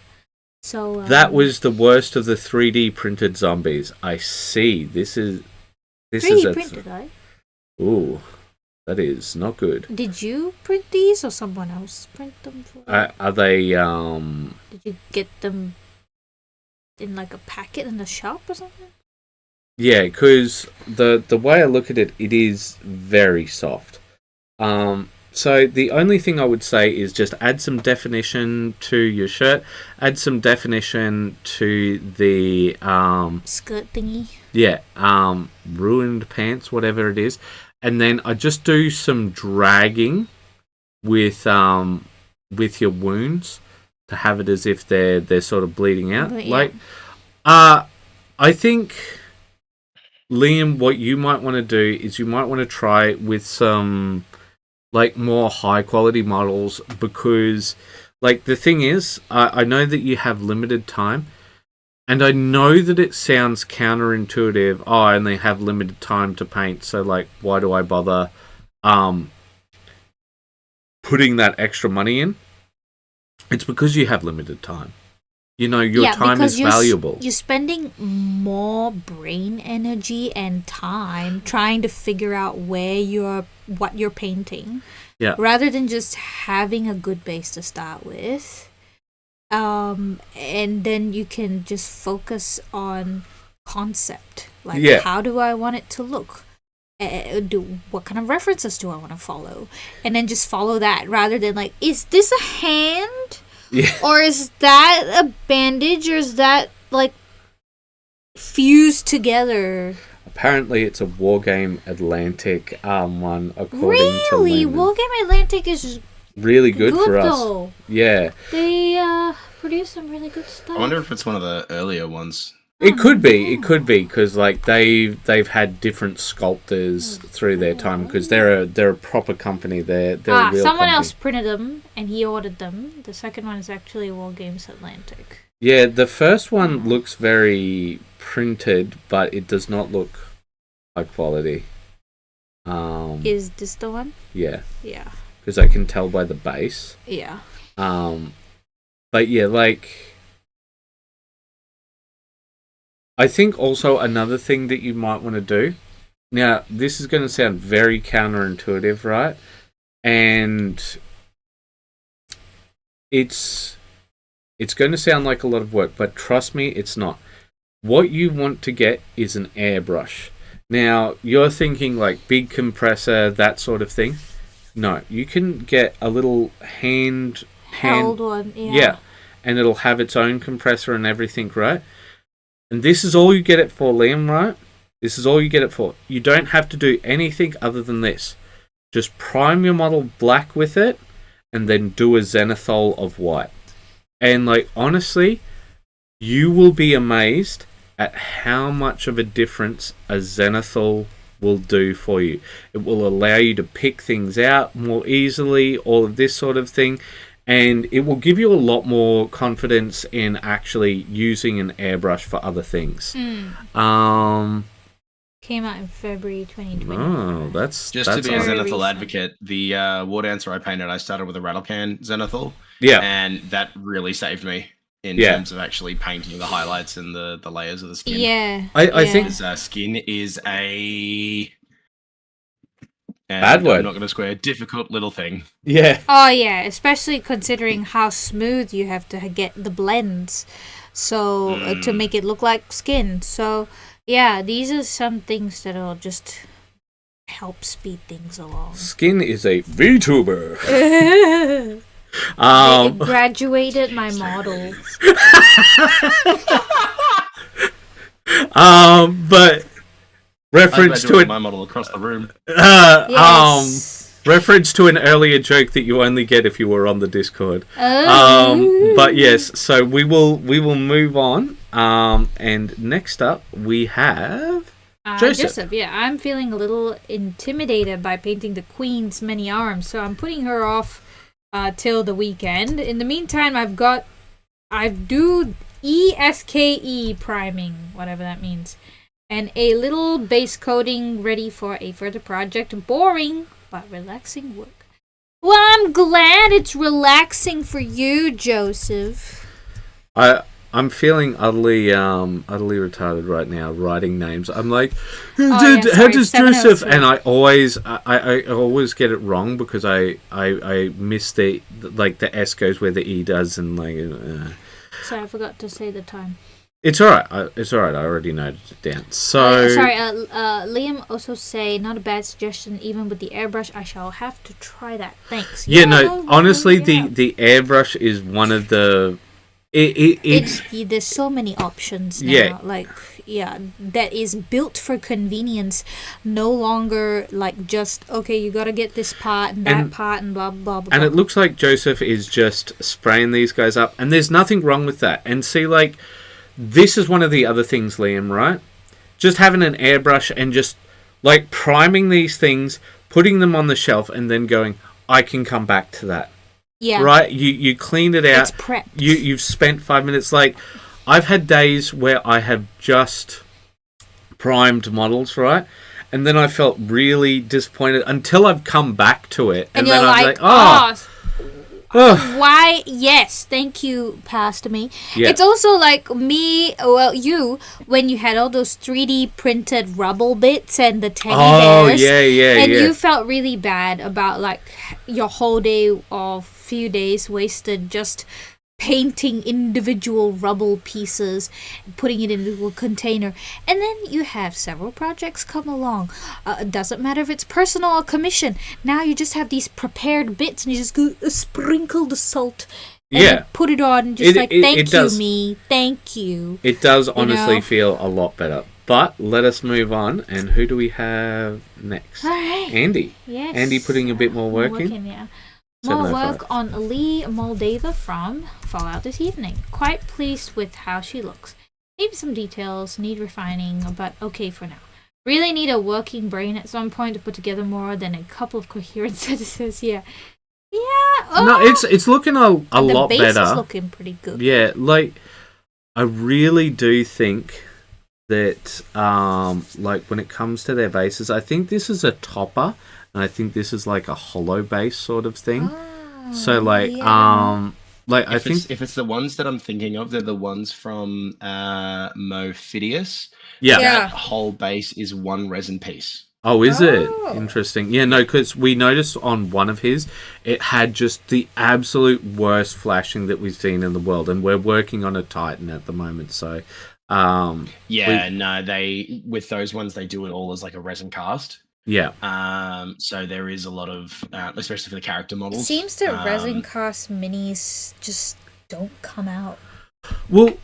So That was the worst of the 3D printed zombies. I see. This is 3D printed, right? Ooh, that is not good. Did you print these or someone else print them for you? Are they? Did you get them in like a packet in the shop or something? Yeah, because the way I look at it, it is very soft. So the only thing I would say is just add some definition to your shirt, add some definition to the Skirt thingy. Yeah, ruined pants, whatever it is, and then I just do some dragging with your wounds to have it as if they're sort of bleeding out. Yeah. Like, I think Liam, what you might want to do is you might want to try with some like more high quality models because, like, the thing is, I know that you have limited time. And I know that it sounds counterintuitive. Oh, I only have limited time to paint, so like, why do I bother putting that extra money in? It's because you have limited time. your time is valuable. You're spending more brain energy and time trying to figure out what you're painting. Yeah. Rather than just having a good base to start with. And then you can just focus on concept. Like, how do I want it to look? What kind of references do I want to follow? And then just follow that rather than like, is this a hand? Yeah. Or is that a bandage? Or is that like fused together? Apparently, it's a Wargame Atlantic one, according to Really? Lemon. Wargame Atlantic is really good for us. Though. Yeah. They produce some really good stuff. I wonder if it's one of the earlier ones. It could be, because like they've had different sculptors through their time, because they're a proper company. They're a real someone company. else printed them and he ordered them. The second one is actually Wargames Atlantic. Yeah, the first one looks very printed, but it does not look high quality. Is this the one? Yeah. Yeah. Because I can tell by the base. Yeah. But yeah, like, I think also another thing that you might want to do. Now, this is going to sound very counterintuitive, right? And it's going to sound like a lot of work, but trust me, it's not. What you want to get is an airbrush. Now, you're thinking like big compressor, that sort of thing. No, you can get a little held one, yeah, and it'll have its own compressor and everything, right? And this is all you get it for, Liam, right? This is all you get it for. You don't have to do anything other than this. Just prime your model black with it, and then do a zenithal of white. And like, honestly, you will be amazed at how much of a difference a zenithal will do for you. It will allow you to pick things out more easily, all of this sort of thing, and it will give you a lot more confidence in actually using an airbrush for other things. Came out in February 2020. Oh, that's to be awesome. a zenithal advocate. The War Dancer I painted, I started with a rattle can zenithal. Yeah, and that really saved me in terms of actually painting the highlights and the layers of the skin. Yeah, I think skin is a bad word. I'm not going to swear. Difficult little thing. Yeah. Oh yeah, especially considering how smooth you have to get the blends, so to make it look like skin. So yeah, these are some things that'll just help speed things along. Skin is a VTuber. I graduated my model. But reference to it. My model across the room. Yes. Reference to an earlier joke that you only get if you were on the Discord. But yes, so we will move on. And next up we have Joseph. Yeah, I'm feeling a little intimidated by painting the Queen's many arms, so I'm putting her off till the weekend. In the meantime, I do ESKE priming, whatever that means, and a little base coating ready for a further project. Boring but relaxing work. Well, I'm glad it's relaxing for you, Joseph. I'm feeling utterly retarded right now writing names. I'm like, how does Joseph? And I always get it wrong because I miss the S goes where the E does, and like. Sorry, I forgot to say the time. It's alright. I already noted it down. So Liam also say not a bad suggestion. Even with the airbrush, I shall have to try that. Thanks. Yeah, no. Honestly, the airbrush is one of the. There's so many options now. Yeah. That is built for convenience. No longer like just you gotta get this part and that part and blah blah blah. And it looks like Joseph is just spraying these guys up, and there's nothing wrong with that. And see, like, this is one of the other things, Liam, right? Just having an airbrush and just like priming these things, putting them on the shelf, and then going, I can come back to that. Yeah. Right? You cleaned it out. It's prepped. You've spent 5 minutes. Like, I've had days where I have just primed models, right? And then I felt really disappointed until I've come back to it. And then you're I'm like, Why? Yes, thank you, Pastor Me. Yeah. It's also like me, well, you, when you had all those 3D printed rubble bits and the teddy bears. And you felt really bad about like your whole day or few days wasted just painting individual rubble pieces and putting it into a container, and then you have several projects come along. It doesn't matter if it's personal or commission. Now you just have these prepared bits, and you just go sprinkle the salt and then put it on, and just thank you. It does honestly feel a lot better. But let us move on. And who do we have next? All right. Andy. Yes. Andy putting a bit more work in. Yeah. More work on Lee Moldava from Fallout this evening. Quite pleased with how she looks. Maybe some details need refining, but okay for now. Really need a working brain at some point to put together more than a couple of coherent sentences. Yeah. No, it's looking a lot better. The base is looking pretty good. Yeah, like I really do think that like when it comes to their bases, I think this is a topper. And I think this is like a hollow base sort of thing. So like I think if it's the ones that I'm thinking of, they're the ones from Mophidius. Yeah. That whole base is one resin piece. Oh, is it? Interesting. Yeah, no, because we noticed on one of his, it had just the absolute worst flashing that we've seen in the world, and we're working on a Titan at the moment, so they with those ones they do it all as like a resin cast. Yeah. So there is a lot of, especially for the character models. Seems that resin cast minis just don't come out. Well,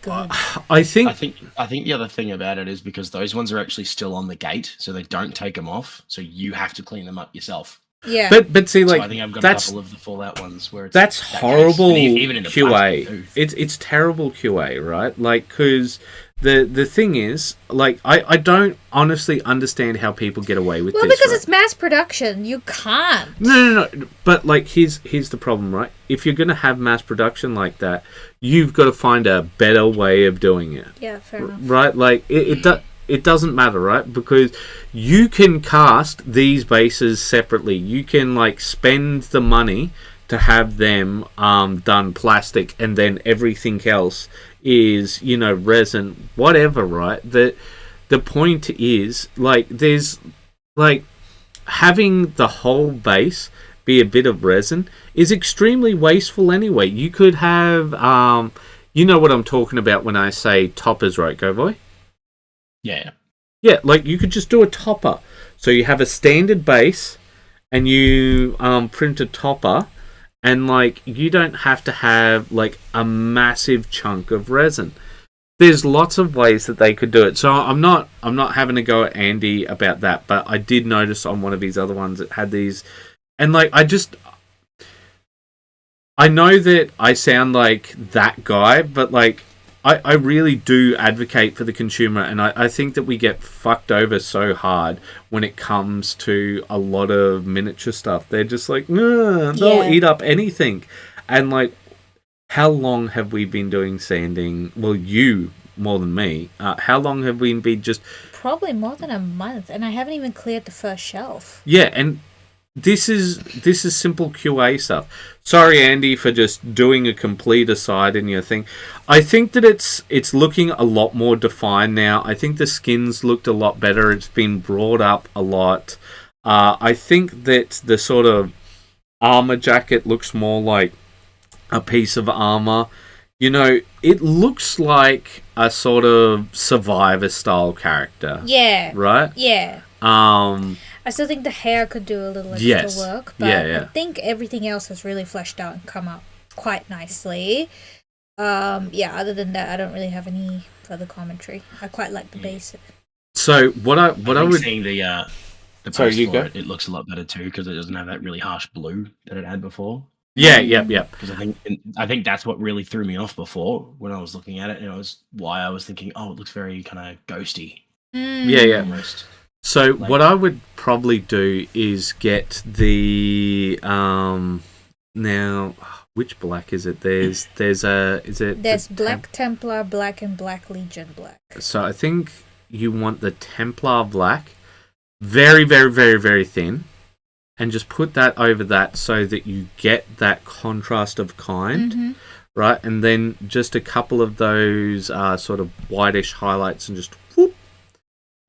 I think the other thing about it is because those ones are actually still on the gate, so they don't take them off. So you have to clean them up yourself. Yeah. But see, like, so I think I've got a couple of the Fallout ones where that's horrible even in the QA. It's terrible QA, right? Like, because the thing is, like, I don't honestly understand how people get away with this. Well, because it's mass production, you can't. No. But like, here's the problem, right? If you're gonna have mass production like that, you've got to find a better way of doing it. Yeah, fair enough. Right? Like, it doesn't matter, right? Because you can cast these bases separately. You can like spend the money to have them done plastic, and then everything else is, you know, resin, whatever, right? The point is, like, there's like having the whole base be a bit of resin is extremely wasteful anyway. You could have you know what I'm talking about when I say toppers, right, Go Boy? Yeah. Yeah, like you could just do a topper. So you have a standard base and you print a topper, and like you don't have to have like a massive chunk of resin. There's lots of ways that they could do it. So I'm not having to go at Andy about that, but I did notice on one of his other ones that had these, and like I know that I sound like that guy, but like I really do advocate for the consumer, and I think that we get fucked over so hard when it comes to a lot of miniature stuff. They're just like, they'll eat up anything. And like, how long have we been doing sanding? Well, you more than me. How long have we been just... Probably more than a month, and I haven't even cleared the first shelf. Yeah, and this is simple QA stuff. Sorry, Andy, for just doing a complete aside in your thing. I think that it's looking a lot more defined now. I think the skins looked a lot better. It's been brought up a lot. I think that the sort of armor jacket looks more like a piece of armor. You know, it looks like a sort of Survivor style character. Yeah. Right? Yeah. I still think the hair could do a little extra work, but I think everything else has really fleshed out and come out quite nicely. Other than that, I don't really have any further commentary. I quite like the basic. So what I would seeing the post for it looks a lot better too, because it doesn't have that really harsh blue that it had before. Yeah. Because I think that's what really threw me off before when I was looking at it, and it was why I was thinking, oh, it looks very kind of ghosty. Yeah. So what I would probably do is get the now which black is it? There's Black Templar black and Black Legion black. So I think you want the Templar black, very very very very thin, and just put that over that so that you get that contrast of kind, right? And then just a couple of those sort of whitish highlights and just whoop,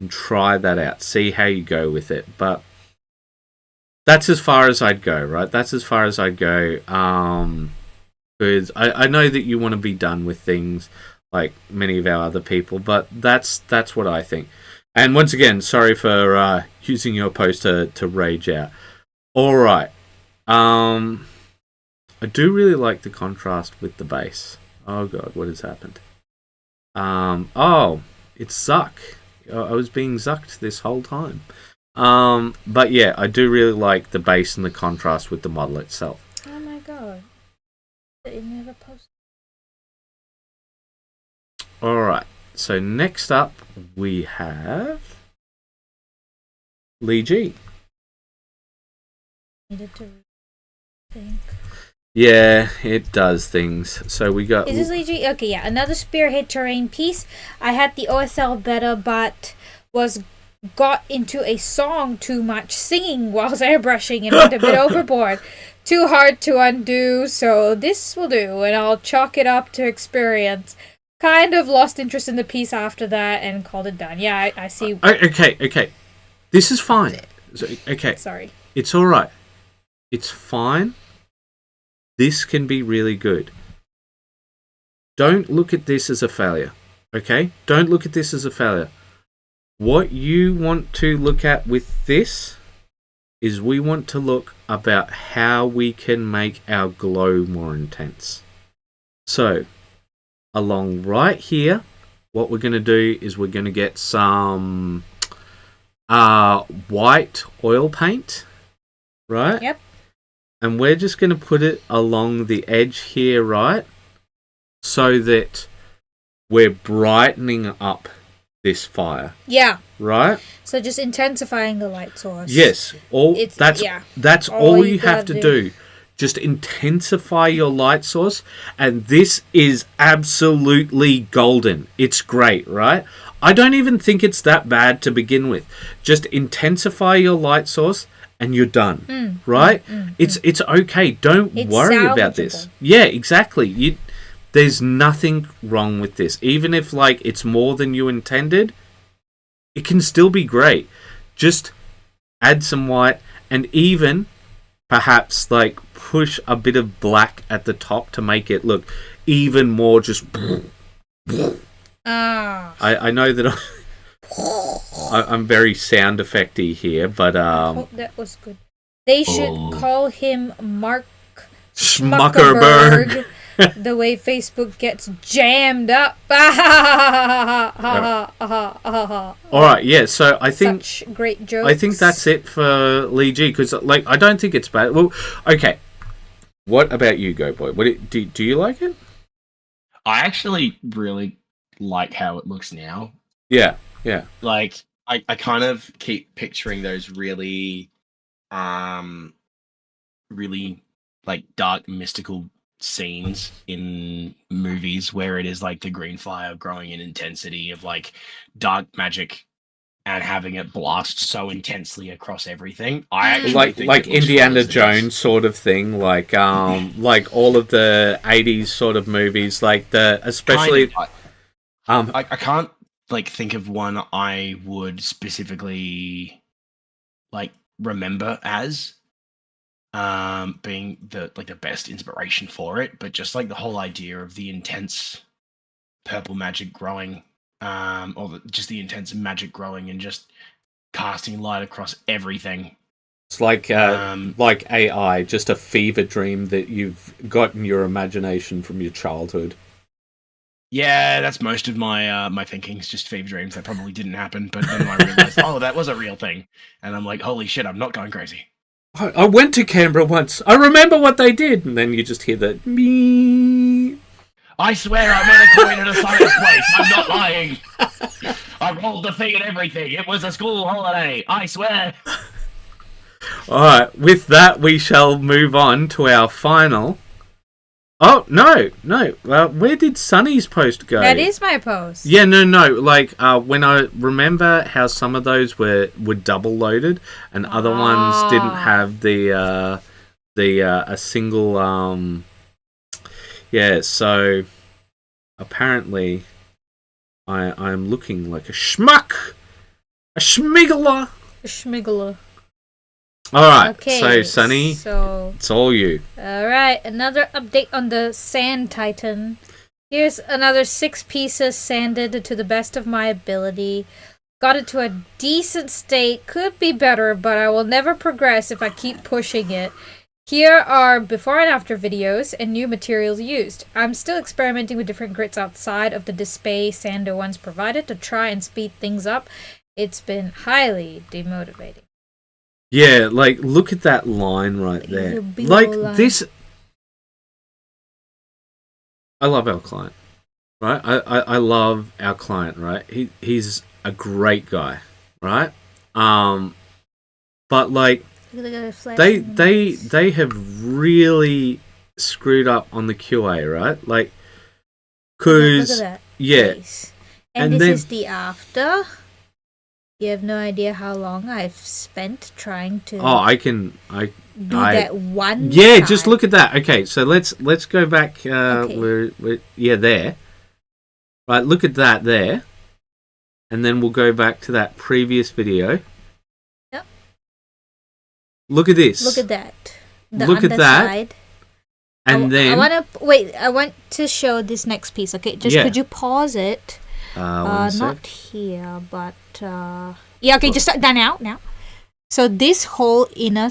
and try that out. See how you go with it. But that's as far as I'd go, right? That's as far as I'd go. Because I know that you want to be done with things like many of our other people, but that's what I think. And once again, sorry for using your post to rage out. All right. I do really like the contrast with the base. Oh god, what has happened? Oh, it's Zuck. I was being Zucked this whole time. But yeah, I do really like the base and the contrast with the model itself. Oh my god. It never posted. All right. So next up we have Lee G. Needed to think. Yeah, it does things. So we got. Is this Lee G? Okay, yeah. Another Spearhead terrain piece. I had the OSL beta, but got into a song too much, singing whilst airbrushing, and went a bit overboard. Too hard to undo, so this will do, and I'll chalk it up to experience. Kind of lost interest in the piece after that and called it done. Yeah, I see. Okay. This is fine. Okay. Sorry. It's all right. It's fine. This can be really good. Don't look at this as a failure. Okay? Don't look at this as a failure. What you want to look at with this is we want to look about how we can make our glow more intense. So, along right here, what we're going to do is we're going to get some white oil paint, right? Yep. And we're just going to put it along the edge here, right? So that we're brightening up this fire. Yeah. Right? So just intensifying the light source. Yes. That's all you have to do. Just intensify your light source, and this is absolutely golden. It's great, right? I don't even think it's that bad to begin with. Just intensify your light source and you're done, right? It's okay. Don't worry about this. Yeah, exactly. There's nothing wrong with this. Even if like it's more than you intended, it can still be great. Just add some white and even perhaps like push a bit of black at the top to make it look even more just. I know that I'm very sound effecty here, but I hope that was good. They should call him Mark Schmuckerberg. The way Facebook gets jammed up. All right, yeah. So I think such great jokes. I think that's it for Lee G because like I don't think it's bad. Well, okay. What about you, Go Boy? Do you like it? I actually really like how it looks now. Yeah. Like I kind of keep picturing those really like dark mystical scenes in movies where it is like the green fire growing in intensity of like dark magic and having it blast so intensely across everything. I actually like Indiana Jones sort of thing, like all of the 80s sort of movies, like especially I can't like think of one I would specifically like remember as being the best inspiration for it, but just like the whole idea of the intense purple magic growing, just the intense magic growing and just casting light across everything. It's like AI, just a fever dream that you've got in your imagination from your childhood. Yeah, that's most of my my thinking's just fever dreams that probably didn't happen, but then I realized, oh, that was a real thing, and I'm like, holy shit, I'm not going crazy. I went to Canberra once. I remember what they did. And then you just hear the me. I swear I made a coin at a science place. I'm not lying. I rolled the thing and everything. It was a school holiday. I swear. All right. With that, we shall move on to our final Oh, no. Where did Sunny's post go? That is my post. Yeah, no. Like, when I remember how some of those were double loaded, and other ones didn't have a single. Yeah. So apparently, I'm looking like a schmuck, a schmiggler. A schmiggler. All right. Okay, So Sunny, so it's all you. all right, another update on the Sand Titan. Here's another 6 pieces sanded to the best of my ability. Got it to a decent state. Could be better, but I will never progress if I keep pushing it. Here are before and after videos and new materials used. I'm still experimenting with different grits outside of the display sander ones provided to try and speed things up. It's been highly demotivating. Yeah, like, look at that line right there. The below Like, line. this... I love our client, right? I love our client, right? He's a great guy, right? But, like, Look at the flashing lights. they have really screwed up on the QA, right? Like, Look because... at that. Yeah. Face. And And this then- is the after. You have no idea how long I've spent trying to Oh, I do I- that one. Yeah, just time. look at that. Okay, so let's go back. Okay. We're there. Right, look at that there, and then we'll go back to that previous video. Yep. Look at this. Look at that. The Look at that. underside. And then I want to show this next piece. Okay, just Yeah. could you pause it? one sec. Not here, but yeah. Okay, just start now. So this whole inner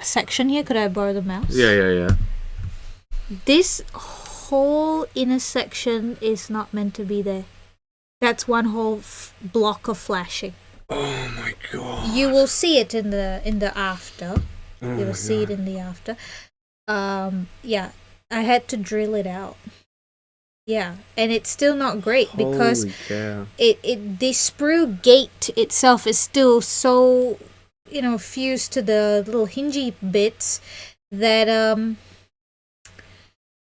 section here. Could I borrow the mouse? Yeah. This whole inner section is not meant to be there. That's one whole block of flashing. Oh my god. You will see it in the after. Oh You my will see it God. in the after. Yeah, I had to drill it out. Yeah, and it's still not great because Holy cow. the sprue gate itself is still so, fused to the little hingy bits that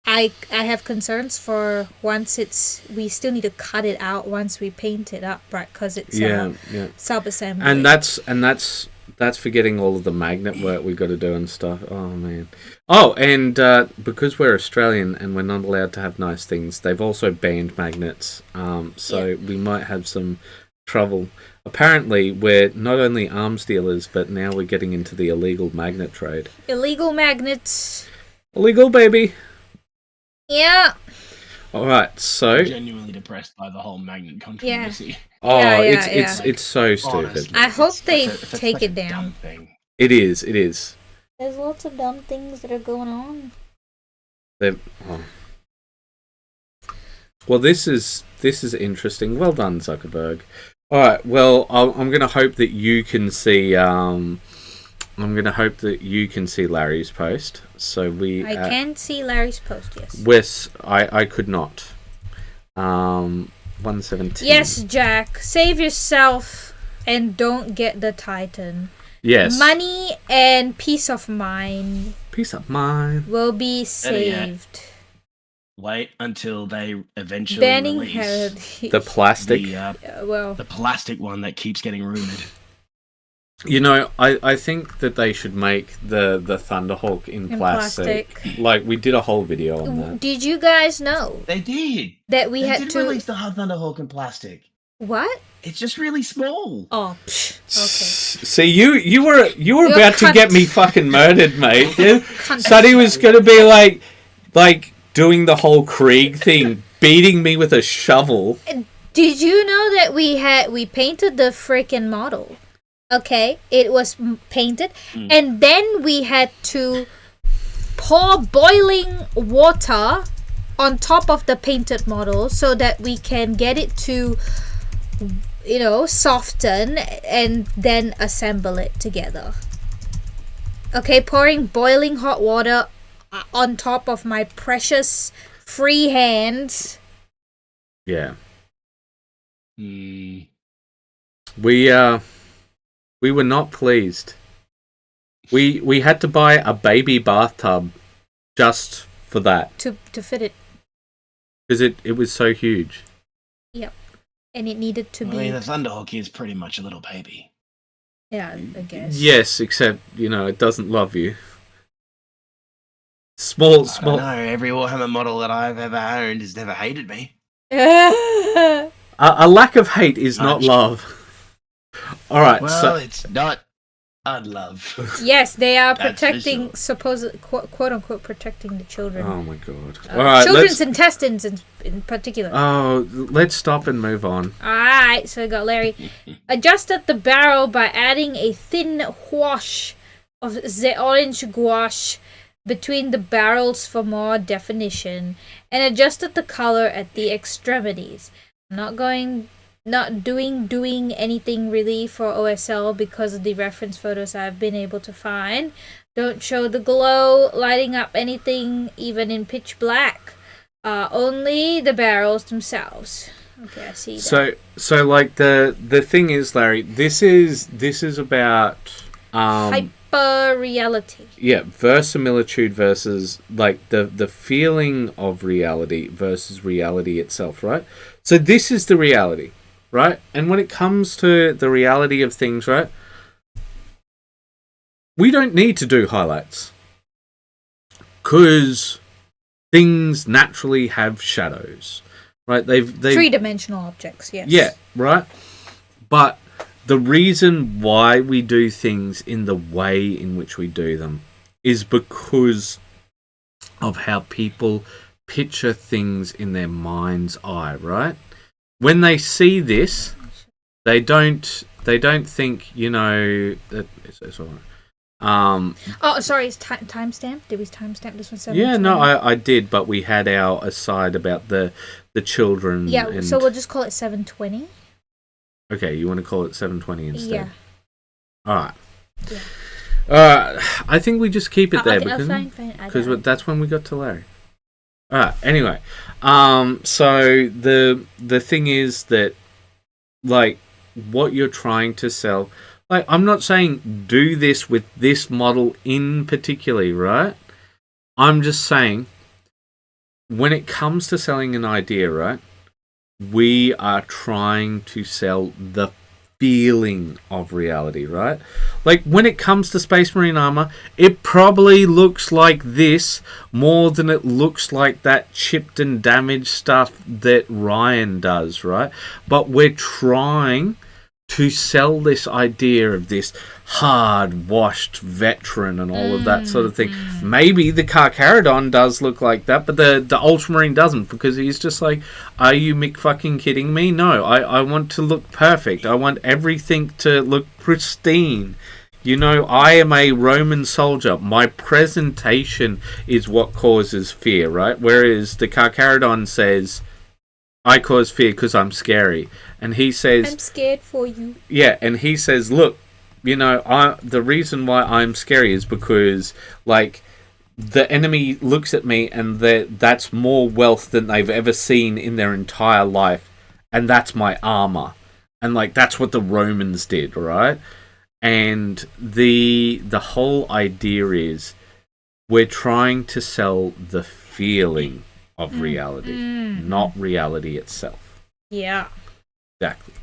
I have concerns for we still need to cut it out once we paint it up, right? Because it's Yeah. sub-assembly. And that's forgetting all of the magnet work we got to do and stuff. Oh man. Oh, and because we're Australian and we're not allowed to have nice things, they've also banned magnets. So we might have some trouble. Apparently, we're not only arms dealers, but now we're getting into the illegal magnet trade. Illegal magnets. Illegal, baby. Yeah. All right. So, Genuinely depressed by the whole magnet controversy. Yeah, it's so stupid. Honestly, I hope it's they such a take it dumb down. thing. It is. There's lots of dumb things that are going on. Oh. Well, this is interesting. Well done, Zuckerberg. All right. Well, I'm going to hope that you can see. I'm going to hope that you can see Larry's post. So I can see Larry's post. Yes. I could not. 117. Yes, Jack. Save yourself and don't get the Titan. Yes. Money and peace of mind Peace of mind. will be Better yet, saved. Wait until they eventually Banning release The plastic. the plastic one that keeps getting rumored. You know, I think that they should make the Thunderhawk in plastic. Like, we did a whole video on that. Did you guys know They did. that we They had did to release the Hard Thunderhawk in plastic. what? It's just really small. Oh, okay. See, you were You're about to cunt. get me fucking murdered, mate. Yeah? Cunt. Sonny was gonna be like doing the whole Krieg thing, beating me with a shovel. Did you know that we painted the freaking model? Okay, it was painted, and then we had to pour boiling water on top of the painted model so that we can get it to, soften and then assemble it together. Okay, pouring boiling hot water on top of my precious free hands. Yeah. Hmm. We were not pleased. We had to buy a baby bathtub just for that to fit it. because it was so huge. Yep, and it needed to I be. mean, the Thunderhawk is pretty much a little baby. Yeah, I guess. Yes, except it doesn't love you. Small. I don't know. Every Warhammer model that I've ever owned has never hated me. A lack of hate is not love. All right. Well, it's not unlove. Yes, they are That's for protecting, sure. supposed quote unquote, protecting the children. Oh my god! All right, children's intestines in particular. Let's stop and move on. Alright, so we got Larry. Adjusted the barrel by adding a thin wash of the orange gouache between the barrels for more definition, and adjusted the color at the extremities. I'm not doing anything really for OSL because of the reference photos I've been able to find. Don't show the glow lighting up anything, even in pitch black. Only the barrels themselves. Okay, I see that. So like the thing is, Larry, this is about Hyper reality. yeah, verisimilitude versus like the feeling of reality versus reality itself, right? So this is the reality, right? And when it comes to the reality of things, right, we don't need to do highlights because things naturally have shadows, right? They've Three-dimensional objects, yes. yeah, right. But the reason why we do things in the way in which we do them is because of how people picture things in their mind's eye, right? When they see this, they don't think, that it's all right. Oh, sorry, it's timestamp? Did we timestamp this one? Yeah, no, I did, but we had our aside about the children. Yeah, and... so we'll just call it 720. Okay, you want to call it 720 instead? Yeah. All right. Yeah. I think we just keep it there okay, because that's when we got to Larry. All right. Anyway, so the thing is that, like, what you're trying to sell. Like, I'm not saying do this with this model in particular, right? I'm just saying when it comes to selling an idea, right? We are trying to sell the feeling of reality, right? Like when it comes to Space Marine armor, it probably looks like this more than it looks like that chipped and damaged stuff that Ryan does, right? But we're trying to sell this idea of this hard washed veteran and all of that sort of thing. Maybe the Carcharodon does look like that, but the Ultramarine doesn't, because he's just like, are you Mick fucking kidding me? No, I want to look perfect. I want everything to look pristine. I am a Roman soldier. My presentation is what causes fear, right? Whereas the Carcharodon says, I cause fear because I'm scary. And he says... I'm scared for you. Yeah, and he says, look, the reason why I'm scary is because, like, the enemy looks at me and that's more wealth than they've ever seen in their entire life. And that's my armor. And, like, that's what the Romans did, right? And the whole idea is we're trying to sell the feeling of reality, not reality itself. Yeah. Exactly.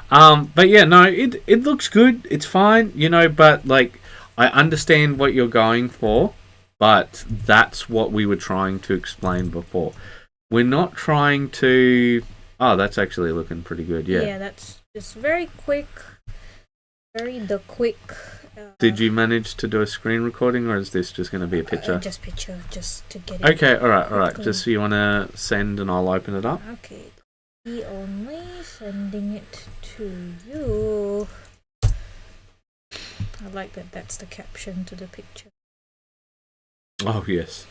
But yeah, no, it looks good. It's fine, but like I understand what you're going for, but that's what we were trying to explain before. We're not trying to... Oh, that's actually looking pretty good, yeah. Yeah, that's just very quick. Quick. Did you manage to do a screen recording, or is this just going to be a picture? Just picture, just to get it. Okay, alright. Just so you want to send and I'll open it up? Okay. He only sending it to you. I like that that's the caption to the picture. Oh, yes.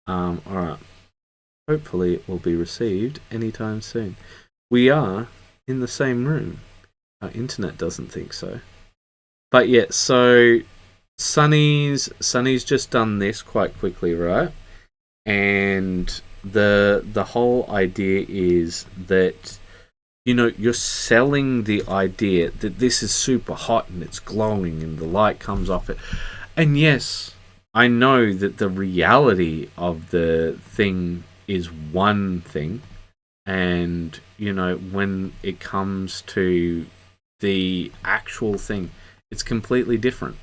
Alright. Hopefully it will be received anytime soon. We are in the same room. Our internet doesn't think so. But yeah, so Sunny's just done this quite quickly, right? And the whole idea is that you're selling the idea that this is super hot and it's glowing and the light comes off it. And yes, I know that the reality of the thing is one thing, and when it comes to the actual thing, it's completely different.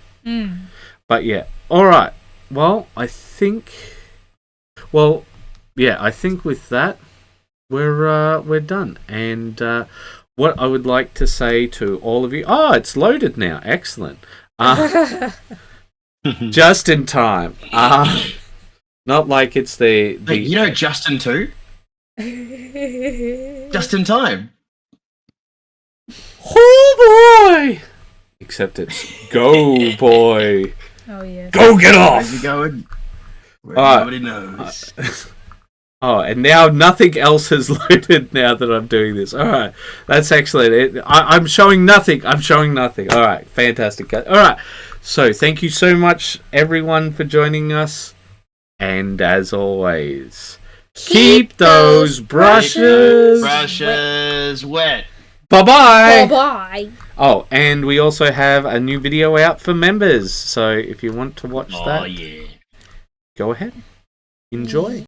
But yeah, all right. Well, I think with that we're done. And what I would like to say to all of you, it's loaded now. Excellent. Just in time. Not like it's the Hey, Justin too. Just in time. Oh boy! Except it's go boy. Oh yeah. Go get off. Where's he going? Where nobody knows. And now nothing else has loaded now that I'm doing this. All right, that's excellent. I'm showing nothing. All right, fantastic. All right, so thank you so much, everyone, for joining us. And as always, keep those brushes wet. Bye-bye. Bye-bye. Oh, and we also have a new video out for members. So if you want to watch that, yeah. go ahead. Enjoy.